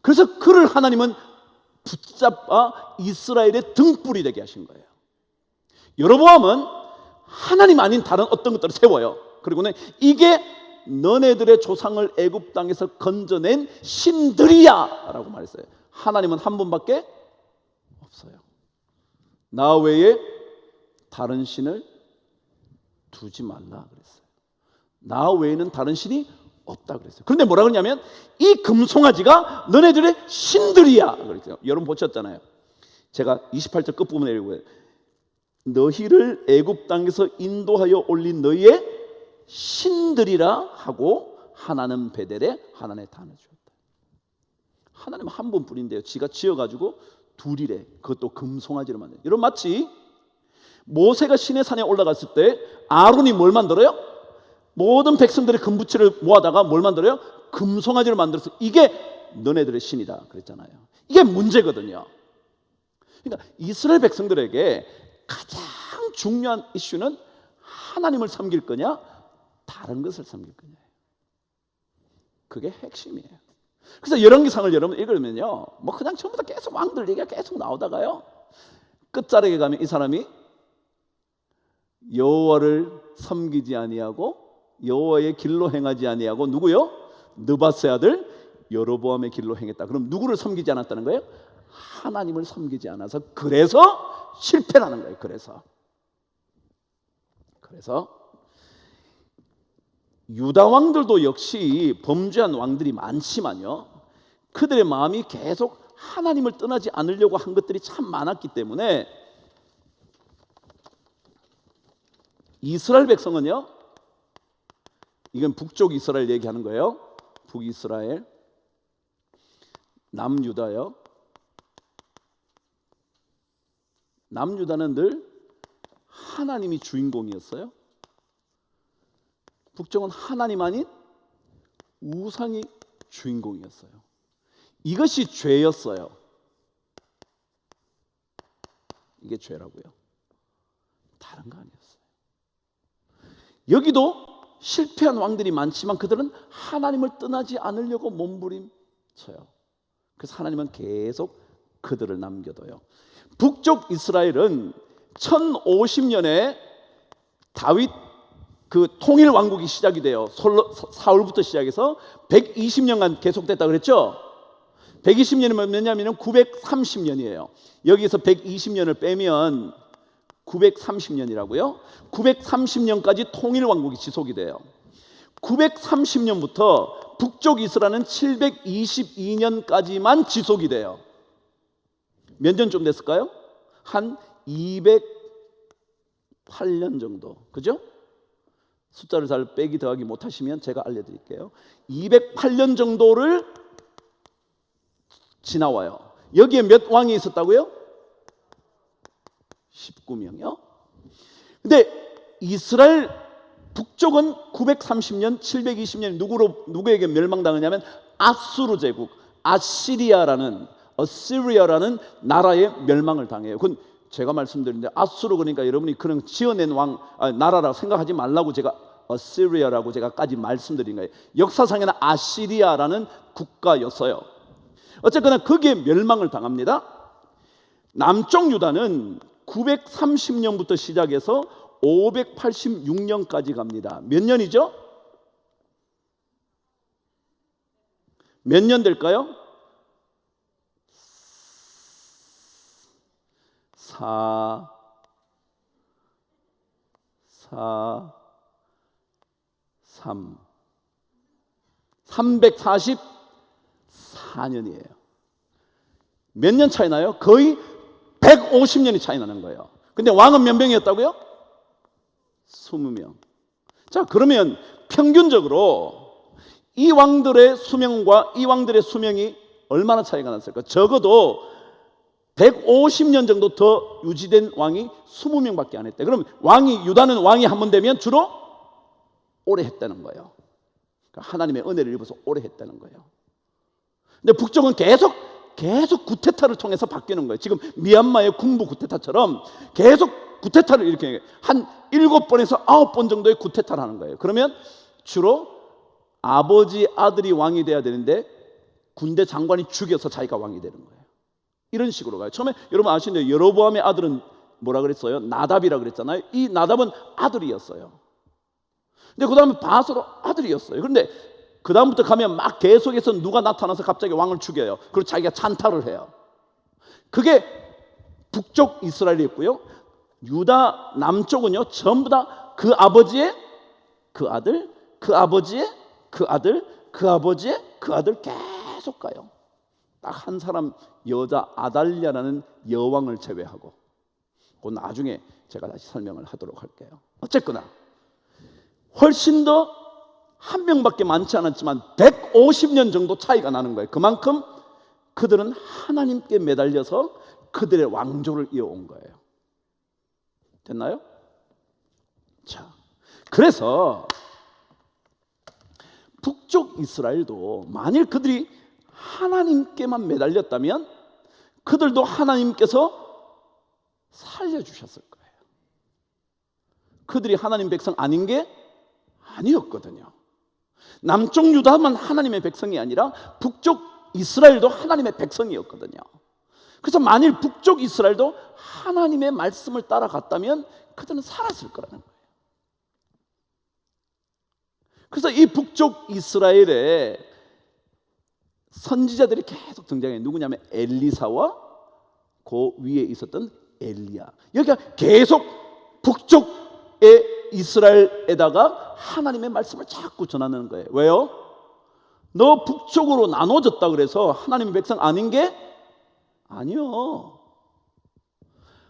그래서 그를 하나님은 붙잡아 이스라엘의 등불이 되게 하신 거예요. 여로보암은 하나님 아닌 다른 어떤 것들을 세워요. 그리고는 이게 너네들의 조상을 애굽 땅에서 건져낸 신들이야 라고 말했어요. 하나님은 한 분밖에 없어요. 나 외에 다른 신을 두지 말라 그랬어요. 나 외에는 다른 신이 없다 그랬어요. 그런데 뭐라 그러냐면 이 금송아지가 너네들의 신들이야 그랬어요. 여러분 보셨잖아요. 제가 28절 끝부분에 읽어요. 너희를 애굽 땅에서 인도하여 올린 너희의 신들이라 하고 하나는 베델에 하나는 단에 주었다. 하나님 한 분뿐인데요. 지가 지어가지고 둘이래. 그것도 금송아지를 만들어요. 여러분 마치 모세가 시내산에 올라갔을 때 아론이 뭘 만들어요? 모든 백성들의 금부치를 모아다가 뭘 만들어요? 금송아지를 만들어서 이게 너네들의 신이다 그랬잖아요. 이게 문제거든요. 그러니까 이스라엘 백성들에게 가장 중요한 이슈는 하나님을 섬길 거냐 다른 것을 섬길 거냐. 그게 핵심이에요. 그래서 열왕기상을 여러분 읽으면요, 뭐 그냥 전부 다 계속 왕들 얘기가 계속 나오다가요, 끝자락에 가면 이 사람이 여호와를 섬기지 아니하고 여호와의 길로 행하지 아니하고 누구요? 느밧의 아들 여로보암의 길로 행했다. 그럼 누구를 섬기지 않았다는 거예요? 하나님을 섬기지 않아서 그래서 실패라는 거예요. 그래서 유다 왕들도 역시 범죄한 왕들이 많지만요, 그들의 마음이 계속 하나님을 떠나지 않으려고 한 것들이 참 많았기 때문에 이스라엘 백성은요, 이건 북쪽 이스라엘 얘기하는 거예요. 북이스라엘, 남유다요. 남유다는 늘 하나님이 주인공이었어요. 북쪽은 하나님 아닌 우상이 주인공이었어요. 이것이 죄였어요. 이게 죄라고요. 다른 거 아니었어요. 여기도 실패한 왕들이 많지만 그들은 하나님을 떠나지 않으려고 몸부림쳐요. 그래서 하나님은 계속 그들을 남겨둬요. 북쪽 이스라엘은 1050년에 다윗 그 통일 왕국이 시작이 돼요. 사울부터 시작해서 120년간 계속됐다 그랬죠. 120년이면 몇냐면 930년이에요. 여기서 120년을 빼면 930년이라고요. 930년까지 통일 왕국이 지속이 돼요. 930년부터 북쪽 이스라엘은 722년까지만 지속이 돼요. 몇 년 좀 됐을까요? 한 208년 정도. 그죠? 숫자를 잘 빼기 더하기 못하시면 제가 알려드릴게요. 208년 정도를 지나와요. 여기에 몇 왕이 있었다고요? 19명이요. 근데 이스라엘 북쪽은 930년, 720년 누구에게 멸망당하냐면 아수르 제국, 아시리아라는 나라에 멸망을 당해요. 그건 제가 말씀드렸는데 아수르 그러니까 여러분이 그런 지어낸 나라라고 생각하지 말라고 제가 어시리아라고 제가까지 말씀드린 거예요. 역사상에는 아시리아라는 국가였어요. 어쨌거나 거기에 멸망을 당합니다. 남쪽 유다는 930년부터 시작해서 586년까지 갑니다. 몇 년이죠? 몇 년 될까요? 344년이에요. 몇 년 차이 나요? 거의 150년이 차이 나는 거예요. 근데 왕은 몇 명이었다고요? 20명. 자, 그러면 평균적으로 이 왕들의 수명과 이 왕들의 수명이 얼마나 차이가 났을까? 적어도 150년 정도 더 유지된 왕이 20명밖에 안 했대. 그럼 유다는 왕이 한 번 되면 주로 오래 했다는 거예요. 그러니까 하나님의 은혜를 입어서 오래 했다는 거예요. 근데 북쪽은 계속 구테타를 통해서 바뀌는 거예요. 지금 미얀마의 군부 구테타처럼 계속 구테타를 이렇게 한 7번에서 9번 정도의 구테타를 하는 거예요. 그러면 주로 아버지 아들이 왕이 돼야 되는데 군대 장관이 죽여서 자기가 왕이 되는 거예요. 이런 식으로 가요. 처음에 여러분 아시는데 여로보암의 아들은 뭐라 그랬어요? 나답이라 그랬잖아요. 이 나답은 아들이었어요. 근데 그 다음에 바스로 아들이었어요. 그런데 그 다음부터 가면 막 계속해서 누가 나타나서 갑자기 왕을 죽여요. 그리고 자기가 찬탈을 해요. 그게 북쪽 이스라엘이었고요. 유다 남쪽은요, 전부 다 그 아버지의 그 아들, 그 아버지의 그 아들, 그 아버지의 그 아들 계속 가요. 딱 한 사람 여자 아달랴라는 여왕을 제외하고. 그 나중에 제가 다시 설명을 하도록 할게요. 어쨌거나 훨씬 더 한 명밖에 많지 않았지만 150년 정도 차이가 나는 거예요. 그만큼 그들은 하나님께 매달려서 그들의 왕조를 이어온 거예요. 됐나요? 자, 그래서 북쪽 이스라엘도 만일 그들이 하나님께만 매달렸다면 그들도 하나님께서 살려주셨을 거예요. 그들이 하나님 백성 아닌 게 아니었거든요. 남쪽 유다만 하나님의 백성이 아니라 북쪽 이스라엘도 하나님의 백성이었거든요. 그래서 만일 북쪽 이스라엘도 하나님의 말씀을 따라갔다면 그들은 살았을 거라는 거예요. 그래서 이 북쪽 이스라엘에 선지자들이 계속 등장해요. 누구냐면 엘리사와 그 위에 있었던 엘리야. 여기가 계속 북쪽의 이스라엘에다가 하나님의 말씀을 자꾸 전하는 거예요. 왜요? 너 북쪽으로 나눠졌다 그래서 하나님의 백성 아닌 게 아니요.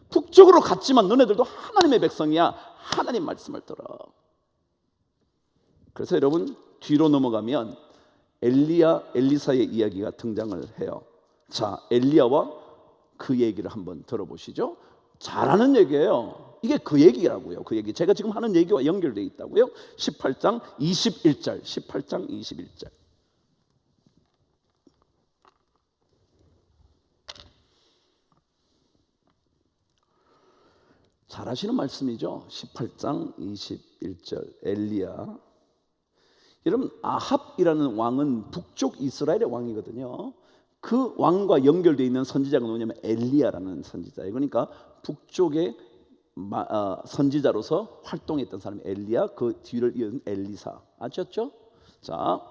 북쪽으로 갔지만 너네들도 하나님의 백성이야. 하나님 말씀을 들어. 그래서 여러분 뒤로 넘어가면 엘리사의 이야기가 등장을 해요. 자, 엘리야와 그 얘기를 한번 들어보시죠. 잘하는 얘기예요. 이게 그 얘기라고요. 그 얘기 제가 지금 하는 얘기와 연결되어 있다고요. 18장 21절 18장 21절 잘하시는 말씀이죠. 18장 21절 엘리야. 여러분 아합이라는 왕은 북쪽 이스라엘의 왕이거든요. 그 왕과 연결되어 있는 선지자가 누구냐면 엘리야라는 선지자예요. 그러니까 북쪽의 선지자로서 활동했던 사람이 엘리야, 그 뒤를 이은 엘리사. 아셨죠? 자,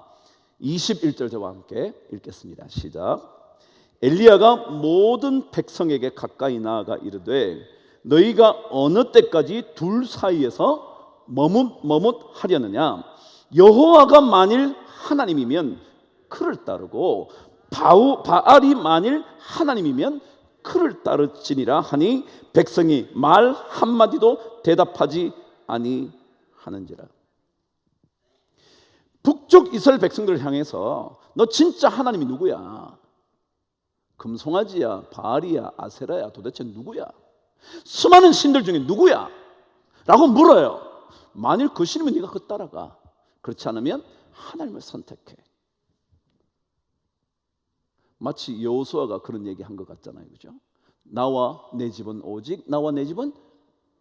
21절 저와 함께 읽겠습니다. 시작. 엘리야가 모든 백성에게 가까이 나아가 이르되 너희가 어느 때까지 둘 사이에서 머뭇하려느냐? 여호와가 만일 하나님이면 그를 따르고 바알이 만일 하나님이면 그를 따르지니라 하니 백성이 말 한마디도 대답하지 아니하는지라. 북쪽 이스라엘 백성들을 향해서 너 진짜 하나님이 누구야? 금송아지야, 바알이야, 아세라야, 도대체 누구야? 수많은 신들 중에 누구야? 라고 물어요. 만일 그 신이면 네가 그 따라가. 그렇지 않으면 하나님을 선택해. 마치 여호수아가 그런 얘기한 것 같잖아요, 그죠? 나와 내 집은 오직 나와 내 집은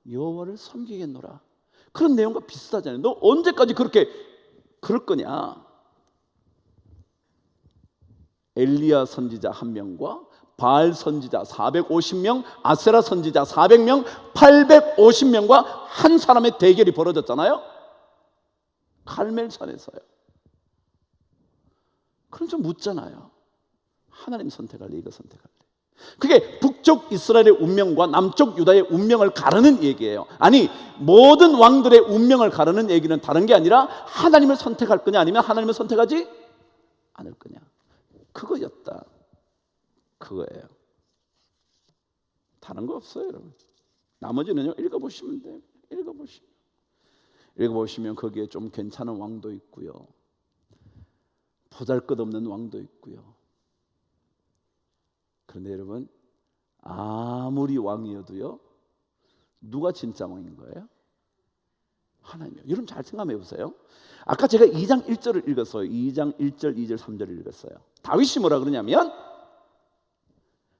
여호와를 섬기겠노라. 그런 내용과 비슷하잖아요. 너 언제까지 그렇게 그럴 거냐? 엘리야 선지자 1명과 바알 선지자 450명, 아세라 선지자 400명, 850명과 한 사람의 대결이 벌어졌잖아요. 갈멜산에서요. 그럼 좀 묻잖아요. 하나님 선택할래, 이거 선택할래? 그게 북쪽 이스라엘의 운명과 남쪽 유다의 운명을 가르는 얘기예요. 아니, 모든 왕들의 운명을 가르는 얘기는 다른 게 아니라 하나님을 선택할 거냐 아니면 하나님을 선택하지 않을 거냐. 그거였다. 그거예요. 다른 거 없어요, 여러분. 나머지는요, 읽어보시면 돼요. 읽어보시면 거기에 좀 괜찮은 왕도 있고요, 보잘것없는 왕도 있고요. 그런데 여러분, 아무리 왕이어도요, 누가 진짜 왕인 거예요? 하나님이요. 여러분 잘 생각해 보세요. 아까 제가 2장 1절을 읽었어요. 2장 1절, 2절, 3절을 읽었어요. 다윗이 뭐라 그러냐면,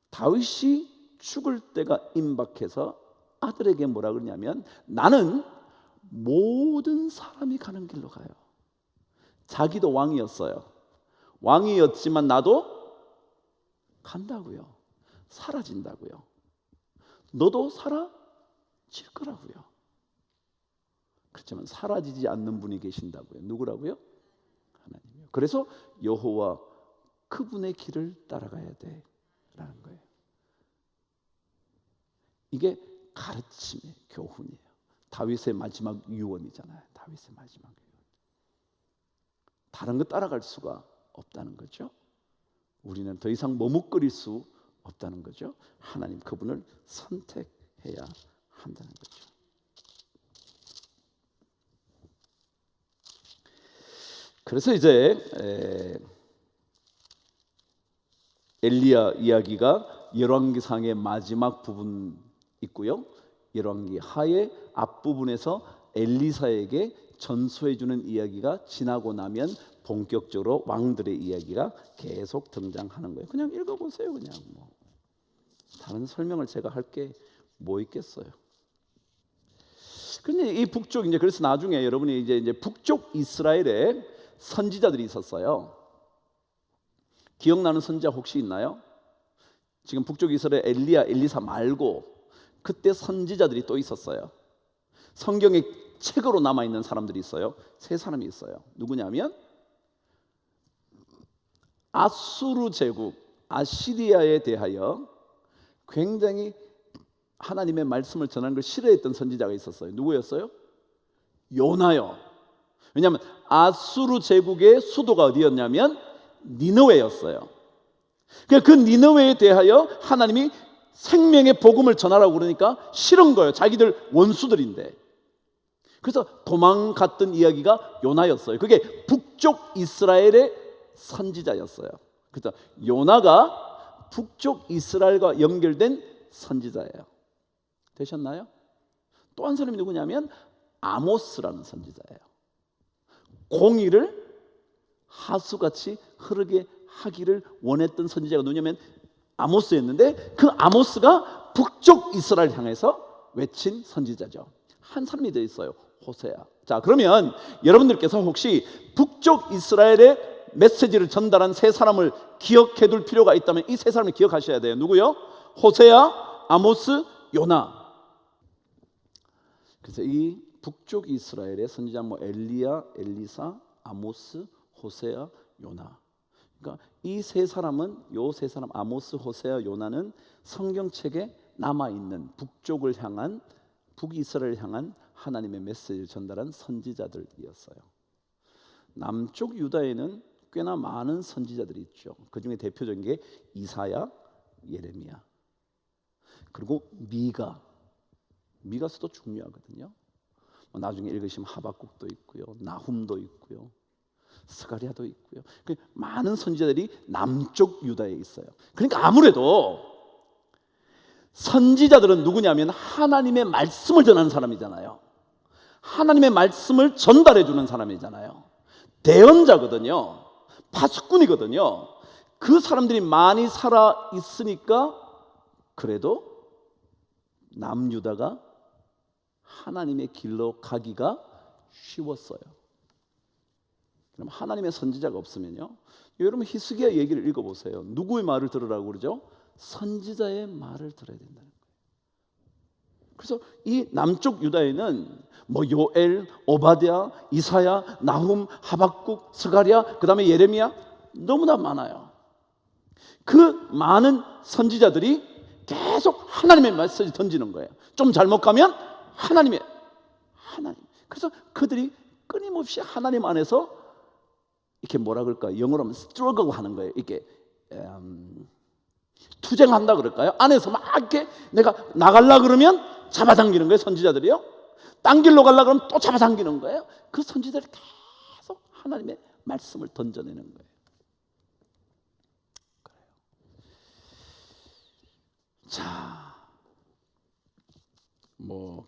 다윗이 죽을 때가 임박해서 아들에게 뭐라 그러냐면, 나는 모든 사람이 가는 길로 가요. 자기도 왕이었어요. 왕이었지만 나도 간다고요. 사라진다고요. 너도 사라질 거라고요. 그렇지만 사라지지 않는 분이 계신다고요. 누구라고요? 하나님이요. 그래서 여호와 그분의 길을 따라가야 돼라는 거예요. 이게 가르침의 교훈이에요. 다윗의 마지막 유언이잖아요. 다윗의 마지막 유언. 다른 거 따라갈 수가 없다는 거죠. 우리는 더 이상 머뭇거릴 수 없다는 거죠. 하나님 그분을 선택해야 한다는 거죠. 그래서 이제 엘리야 이야기가 열왕기상의 마지막 부분 있고요, 열왕기 하의 앞부분에서 엘리사에게 전수해 주는 이야기가 지나고 나면 본격적으로 왕들의 이야기가 계속 등장하는 거예요. 그냥 읽어보세요. 그냥 뭐 다른 설명을 제가 할 게 뭐 있겠어요. 근데 이 북쪽 이제 그래서 나중에 여러분이 이제 북쪽 이스라엘에 선지자들이 있었어요. 기억나는 선지자 혹시 있나요? 지금 북쪽 이스라엘 엘리야, 엘리사 말고 그때 선지자들이 또 있었어요. 성경의 책으로 남아 있는 사람들이 있어요. 세 사람이 있어요. 누구냐면 아수르 제국 아시리아에 대하여 굉장히 하나님의 말씀을 전하는 걸 싫어했던 선지자가 있었어요. 누구였어요? 요나요. 왜냐하면 아수르 제국의 수도가 어디였냐면 니느웨였어요. 그 니느웨에 대하여 하나님이 생명의 복음을 전하라고 그러니까 싫은 거예요. 자기들 원수들인데. 그래서 도망갔던 이야기가 요나였어요. 그게 북쪽 이스라엘의 선지자였어요. 그래서 요나가 북쪽 이스라엘과 연결된 선지자예요. 되셨나요? 또 한 사람이 누구냐면 아모스라는 선지자예요. 공의를 하수같이 흐르게 하기를 원했던 선지자가 누구냐면 아모스였는데 그 아모스가 북쪽 이스라엘 향해서 외친 선지자죠. 한 사람이 더 있어요. 호세아. 자, 그러면 여러분들께서 혹시 북쪽 이스라엘의 메시지를 전달한 세 사람을 기억해 둘 필요가 있다면 이 세 사람을 기억하셔야 돼요. 누구요? 호세아, 아모스, 요나. 그래서 이 북쪽 이스라엘의 선지자 엘리야, 엘리사, 아모스, 호세아, 요나. 그러니까 이 세 사람은 요 세 사람 아모스, 호세아, 요나는 성경책에 남아 있는 북쪽을 향한 북이스라엘을 향한 하나님의 메시지를 전달한 선지자들이었어요. 남쪽 유다에는 꽤나 많은 선지자들이 있죠. 그 중에 대표적인 게 이사야, 예레미야, 그리고 미가서도 중요하거든요. 나중에 읽으시면 하박국도 있고요, 나훔도 있고요, 스가랴도 있고요. 많은 선지자들이 남쪽 유다에 있어요. 그러니까 아무래도 선지자들은 누구냐면 하나님의 말씀을 전하는 사람이잖아요. 하나님의 말씀을 전달해 주는 사람이잖아요. 대언자거든요. 파수꾼이거든요. 그 사람들이 많이 살아 있으니까 그래도 남유다가 하나님의 길로 가기가 쉬웠어요. 그럼 하나님의 선지자가 없으면요, 여러분 히스기야 얘기를 읽어보세요. 누구의 말을 들으라고 그러죠? 선지자의 말을 들어야 된다는 거예요. 그래서 이 남쪽 유다에는 요엘, 오바댜, 이사야, 나훔, 하박국, 스가랴, 그 다음에 예레미야 너무나 많아요. 그 많은 선지자들이 계속 하나님의 메시지 던지는 거예요. 좀 잘못 가면 하나님. 그래서 그들이 끊임없이 하나님 안에서 이렇게 뭐라 그럴까요? 영어로 하면 struggle 하는 거예요. 이렇게 투쟁한다 그럴까요? 안에서 막 이렇게 내가 나가려 그러면 잡아당기는 거예요. 선지자들이요. 딴 길로 가려고 그러면 또 잡아당기는 거예요. 그 선지자들이 계속 하나님의 말씀을 던져내는 거예요. 그래요. 자,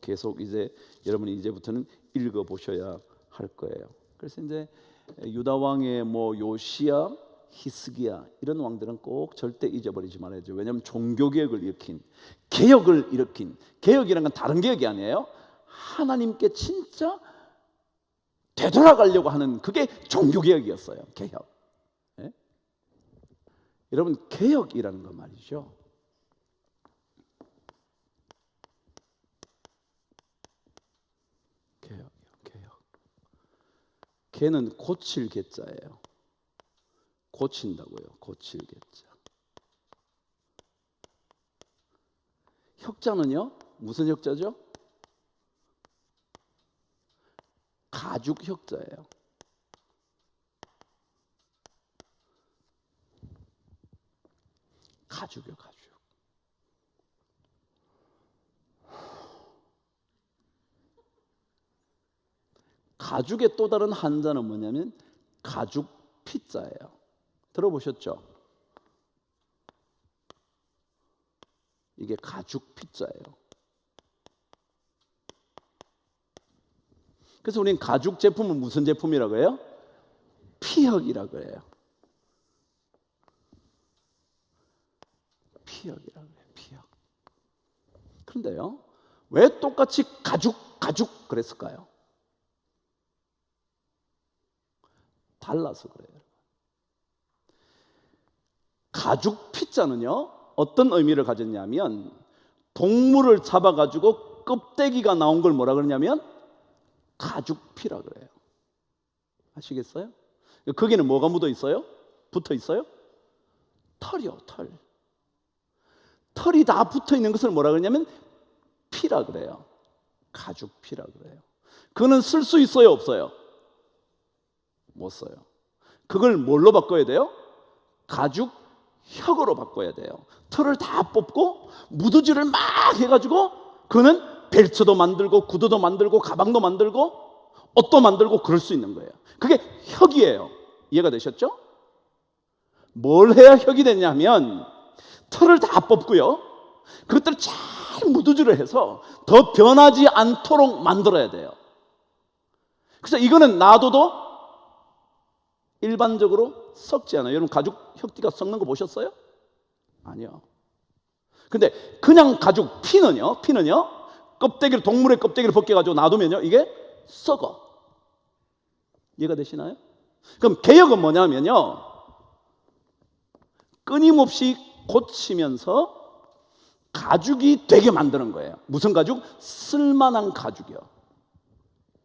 계속 이제 여러분이 이제부터는 읽어보셔야 할 거예요. 그래서 이제 유다 왕의 요시야, 히스기야 이런 왕들은 꼭 절대 잊어버리지 말아야죠. 왜냐하면 종교개혁을 일으킨, 개혁을 일으킨, 개혁이라는 건 다른 개혁이 아니에요. 하나님께 진짜 되돌아가려고 하는 그게 종교개혁이었어요. 개혁. 네? 여러분 개혁이라는 건 말이죠, 개혁. 개는 고칠 개자예요. 고친다고요. 고칠 개자. 혁자는요, 무슨 혁자죠? 가죽 혁자예요. 가죽이요, 가죽. 가죽의 또 다른 한자는 뭐냐면 가죽 피자예요. 들어보셨죠? 이게 가죽 피자예요. 그래서 우리는 가죽 제품은 무슨 제품이라고 해요? 피혁이라고 해요. 피혁이라고 해요. 피혁. 그런데요, 왜 똑같이 가죽 가죽 그랬을까요? 달라서 그래요. 가죽 피자는요 어떤 의미를 가졌냐면 동물을 잡아가지고 껍데기가 나온 걸 뭐라 그러냐면 가죽피라 그래요. 아시겠어요? 거기는 뭐가 묻어 있어요? 붙어 있어요? 털이요, 털. 털이 다 붙어 있는 것을 뭐라 그러냐면 피라 그래요. 가죽피라 그래요. 그거는 쓸 수 있어요, 없어요? 못 써요. 그걸 뭘로 바꿔야 돼요? 가죽 혁으로 바꿔야 돼요. 털을 다 뽑고 무드질을 막 해가지고 그는 벨트도 만들고 구두도 만들고 가방도 만들고 옷도 만들고 그럴 수 있는 거예요. 그게 혁이에요. 이해가 되셨죠? 뭘 해야 혁이 되냐면 털을 다 뽑고요, 그것들을 잘 무드질을 해서 더 변하지 않도록 만들어야 돼요. 그래서 이거는 놔둬도 일반적으로 썩지 않아요. 여러분 가죽 혁띠가 썩는 거 보셨어요? 아니요. 근데 그냥 가죽 피는요 껍데기를, 동물의 껍데기를 벗겨가지고 놔두면요 이게 썩어. 이해가 되시나요? 그럼 개혁은 뭐냐면요 끊임없이 고치면서 가죽이 되게 만드는 거예요. 무슨 가죽? 쓸만한 가죽이요.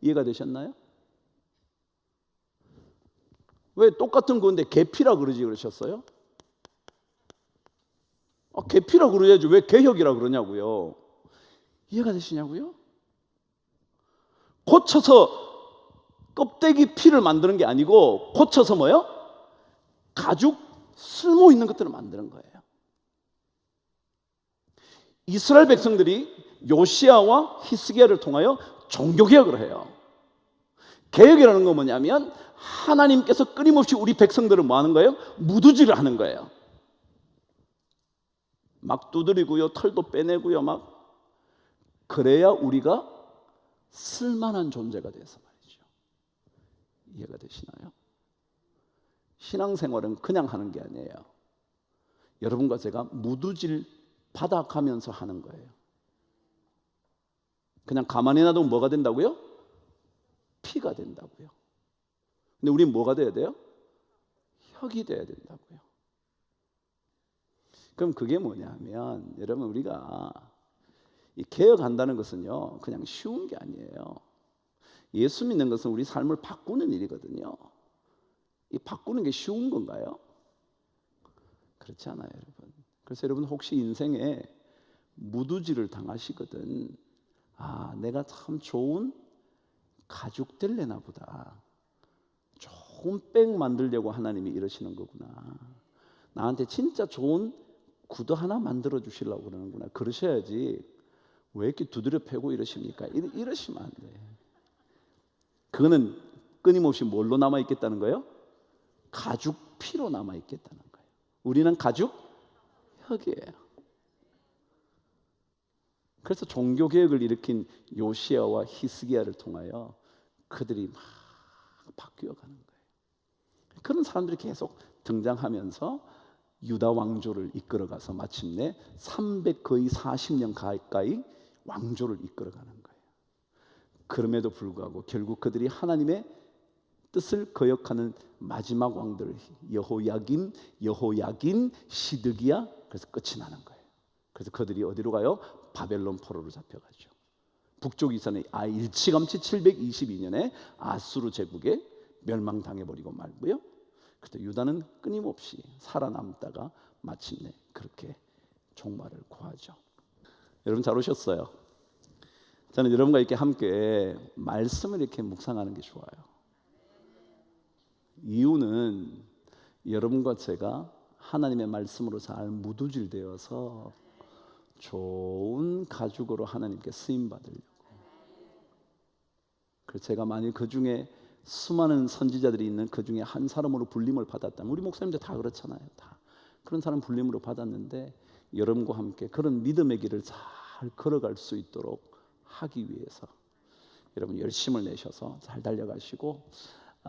이해가 되셨나요? 왜 똑같은 건데 개피라 그러지 그러셨어요? 개피라 그러야지 왜 개혁이라 그러냐고요. 이해가 되시냐고요? 고쳐서 껍데기 피를 만드는 게 아니고 고쳐서 뭐요? 가죽 쓸모 있는 것들을 만드는 거예요. 이스라엘 백성들이 요시야와 히스기야를 통하여 종교개혁을 해요. 개혁이라는 건 뭐냐면 하나님께서 끊임없이 우리 백성들을 뭐 하는 거예요? 무드질을 하는 거예요. 막 두드리고요, 털도 빼내고요, 막 그래야 우리가 쓸만한 존재가 돼서 말이죠. 이해가 되시나요? 신앙생활은 그냥 하는 게 아니에요. 여러분과 제가 무드질 받아가면서 하는 거예요. 그냥 가만히 놔두면 뭐가 된다고요? 피가 된다고요. 근데 우리는 뭐가 돼야 돼요? 혁이 돼야 된다고요. 그럼 그게 뭐냐면 여러분 우리가 이 개혁한다는 것은요 그냥 쉬운 게 아니에요. 예수 믿는 것은 우리 삶을 바꾸는 일이거든요. 이 바꾸는 게 쉬운 건가요? 그렇지 않아요, 여러분. 그래서 여러분 혹시 인생에 무드질을 당하시거든, 내가 참 좋은 가죽 될래나 보다, 좋은 백 만들려고 하나님이 이러시는 거구나, 나한테 진짜 좋은 구두 하나 만들어 주시려고 그러는구나, 그러셔야지 왜 이렇게 두드려 패고 이러십니까? 이러시면 안 돼. 그거는 끊임없이 뭘로 남아있겠다는 거예요? 가죽 피로 남아있겠다는 거예요. 우리는 가죽 혁이에요. 그래서 종교개혁을 일으킨 요시야와 히스기야를 통하여 그들이 막 바뀌어가는 거예요. 그런 사람들이 계속 등장하면서 유다 왕조를 이끌어가서 마침내 300 거의 40년 가까이 왕조를 이끌어가는 거예요. 그럼에도 불구하고 결국 그들이 하나님의 뜻을 거역하는 마지막 왕들 여호야김, 여호야긴, 시드기야, 그래서 끝이 나는 거예요. 그래서 그들이 어디로 가요? 바벨론 포로로 잡혀가죠. 북쪽 이산에 일찌감치 722년에 아수르 제국에 멸망당해버리고 말고요. 그때 유다는 끊임없이 살아남다가 마침내 그렇게 종말을 구하죠. 여러분 잘 오셨어요. 저는 여러분과 이렇게 함께 말씀을 이렇게 묵상하는 게 좋아요. 이유는 여러분과 제가 하나님의 말씀으로 잘 무두질되어서 좋은 가죽으로 하나님께 쓰임받으려고. 그래서 제가 만약 그 중에 수많은 선지자들이 있는 그 중에 한 사람으로 불림을 받았다면, 우리 목사님들 다 그렇잖아요. 다 그런 사람 불림으로 받았는데 여러분과 함께 그런 믿음의 길을 잘 걸어갈 수 있도록 하기 위해서 여러분 열심을 내셔서 잘 달려가시고,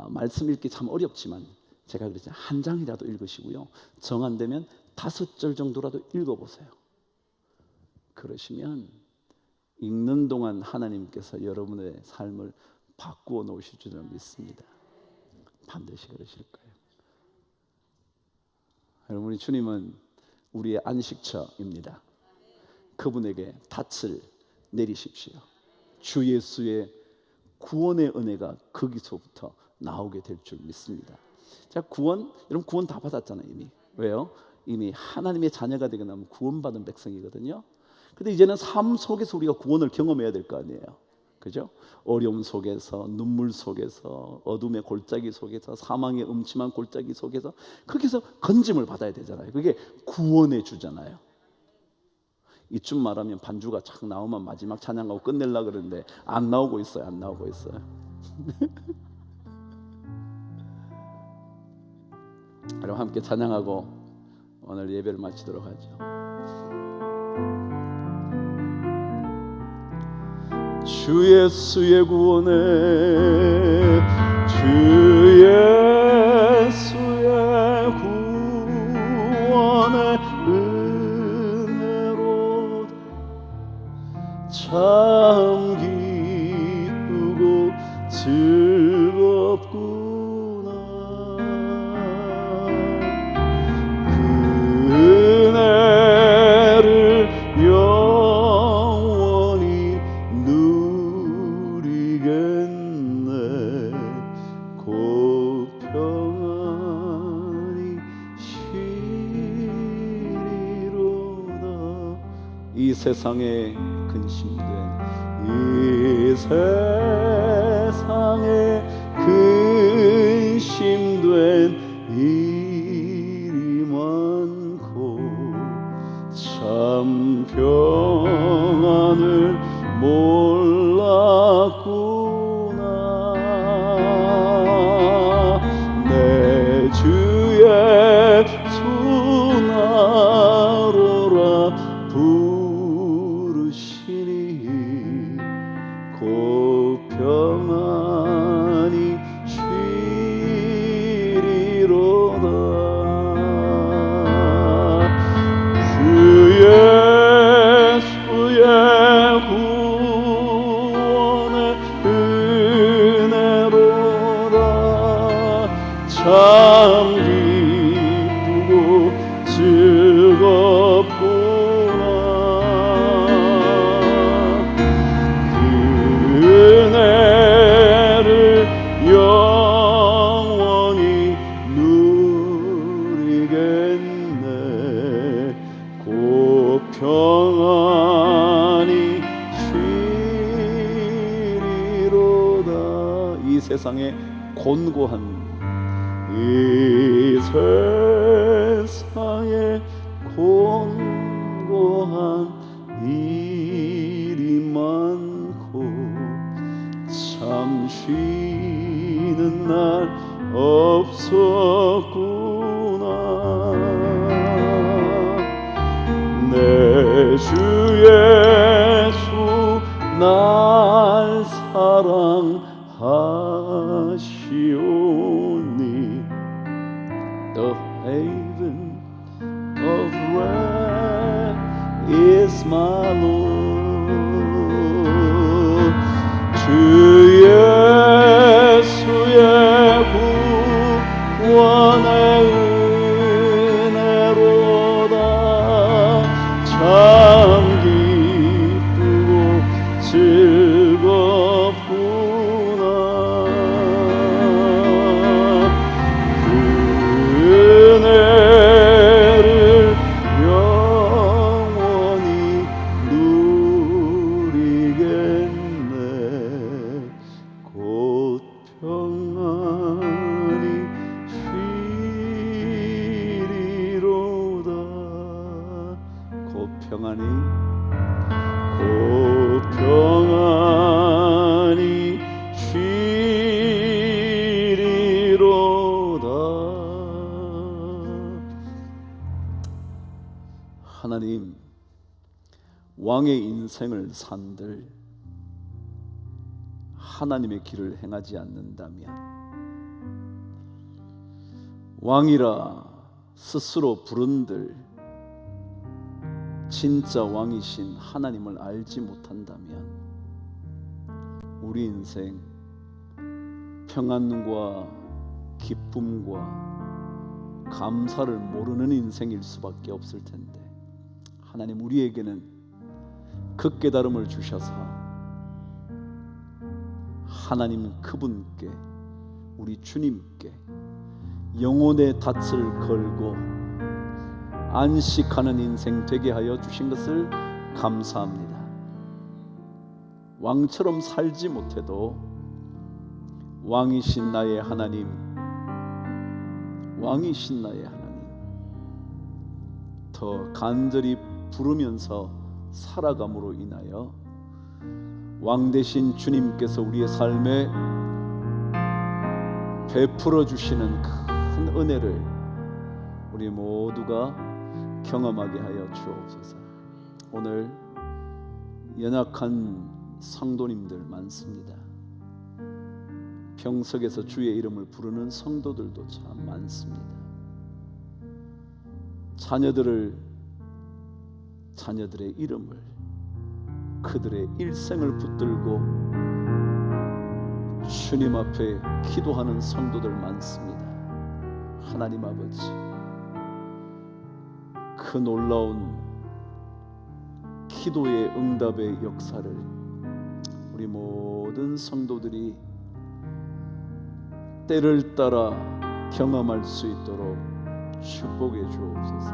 말씀 읽기 참 어렵지만 제가 그랬잖아요. 한 장이라도 읽으시고요, 정 안 되면 5절 정도라도 읽어보세요. 그러시면 읽는 동안 하나님께서 여러분의 삶을 바꾸어 놓으실 줄을 믿습니다. 반드시 그러실 거예요. 여러분, 우리 주님은 우리의 안식처입니다. 그분에게 닻을 내리십시오. 주 예수의 구원의 은혜가 거기서부터 나오게 될 줄 믿습니다. 자, 여러분 구원 다 받았잖아요 이미. 왜요? 이미 하나님의 자녀가 되게 나면 구원받은 백성이거든요. 근데 이제는 삶 속에서 우리가 구원을 경험해야 될 거 아니에요. 그죠? 어려움 속에서, 눈물 속에서, 어둠의 골짜기 속에서, 사망의 음침한 골짜기 속에서, 거기서 건짐을 받아야 되잖아요. 그게 구원의 주잖아요. 이쯤 말하면 반주가 착 나오면 마지막 찬양하고 끝내려고 그러는데 안 나오고 있어요. 안 나오고 있어요. 여러분 함께 찬양하고 오늘 예배를 마치도록 하죠. 주 예수의 구원에, 주 예수의 구원에 은혜로 참 기쁘고 즐겁구나. 그 은혜를 영원히 누리겠네. 곧 평안히 쉬리로다. 이 세상에 근심된, 이 세상에 근심된 일이 많고 참 평안을 몰랐구나. 내 주 예수 나로라 부르시니 곧 평안히 쉬리로다. 주 예수의 구원의 은혜로다. 참 기쁘고 즐겁구나. 그 은혜를 영원히 누리겠네. 곧 평안히 쉬리로다. 이 세상에 곤고한, 이 세상에 곤고한 일이 많고 참 쉬는 날 없었구나. 내 주 예수 날 사랑하시오니 The haven of rest is my Lord. 주 예수의 구원의 은혜로다. 참 기쁘고 즐겁구나. 그 은혜를 영원히 누리겠네. 곧 평안히 쉬리로다. 곧 평안히, 곧 평안히 쉬리로다. 하나님, 왕의 인생을 산들 하나님의 길을 행하지 않는다면, 왕이라 스스로 부른들 진짜 왕이신 하나님을 알지 못한다면 우리 인생 평안과 기쁨과 감사를 모르는 인생일 수밖에 없을 텐데, 하나님 우리에게는 그 깨달음을 주셔서 하나님 그분께, 우리 주님께 영혼의 닻을 걸고 안식하는 인생 되게 하여 주신 것을 감사합니다. 왕처럼 살지 못해도 왕이신 나의 하나님, 왕이신 나의 하나님 더 간절히 부르면서 살아감으로 인하여 왕 되신 주님께서 우리의 삶에 베풀어 주시는 큰 은혜를 우리 모두가 경험하게 하여 주옵소서. 오늘 연약한 성도님들 많습니다. 병석에서 주의 이름을 부르는 성도들도 참 많습니다. 자녀들의 이름을, 그들의 일생을 붙들고 주님 앞에 기도하는 성도들 많습니다. 하나님 아버지, 그 놀라운 기도의 응답의 역사를 우리 모든 성도들이 때를 따라 경험할 수 있도록 축복해 주옵소서.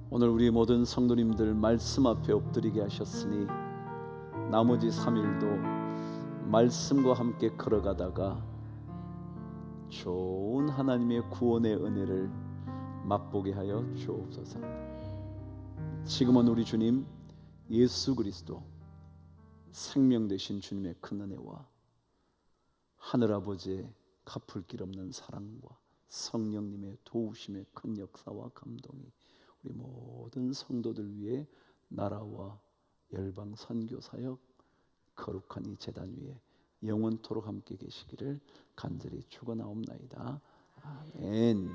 오늘 우리 모든 성도님들 말씀 앞에 엎드리게 하셨으니 나머지 3일도 말씀과 함께 걸어가다가 좋은 하나님의 구원의 은혜를 맛보게 하여 주옵소서. 지금은 우리 주님 예수 그리스도 생명 되신 주님의 큰 은혜와 하늘아버지의 갚을 길 없는 사랑과 성령님의 도우심의 큰 역사와 감동이 우리 모든 성도들 위해 나라와 열방 선교 사역 거룩한 이 제단 위에 영원토록 함께 계시기를 간절히 축원하옵나이다. 아멘.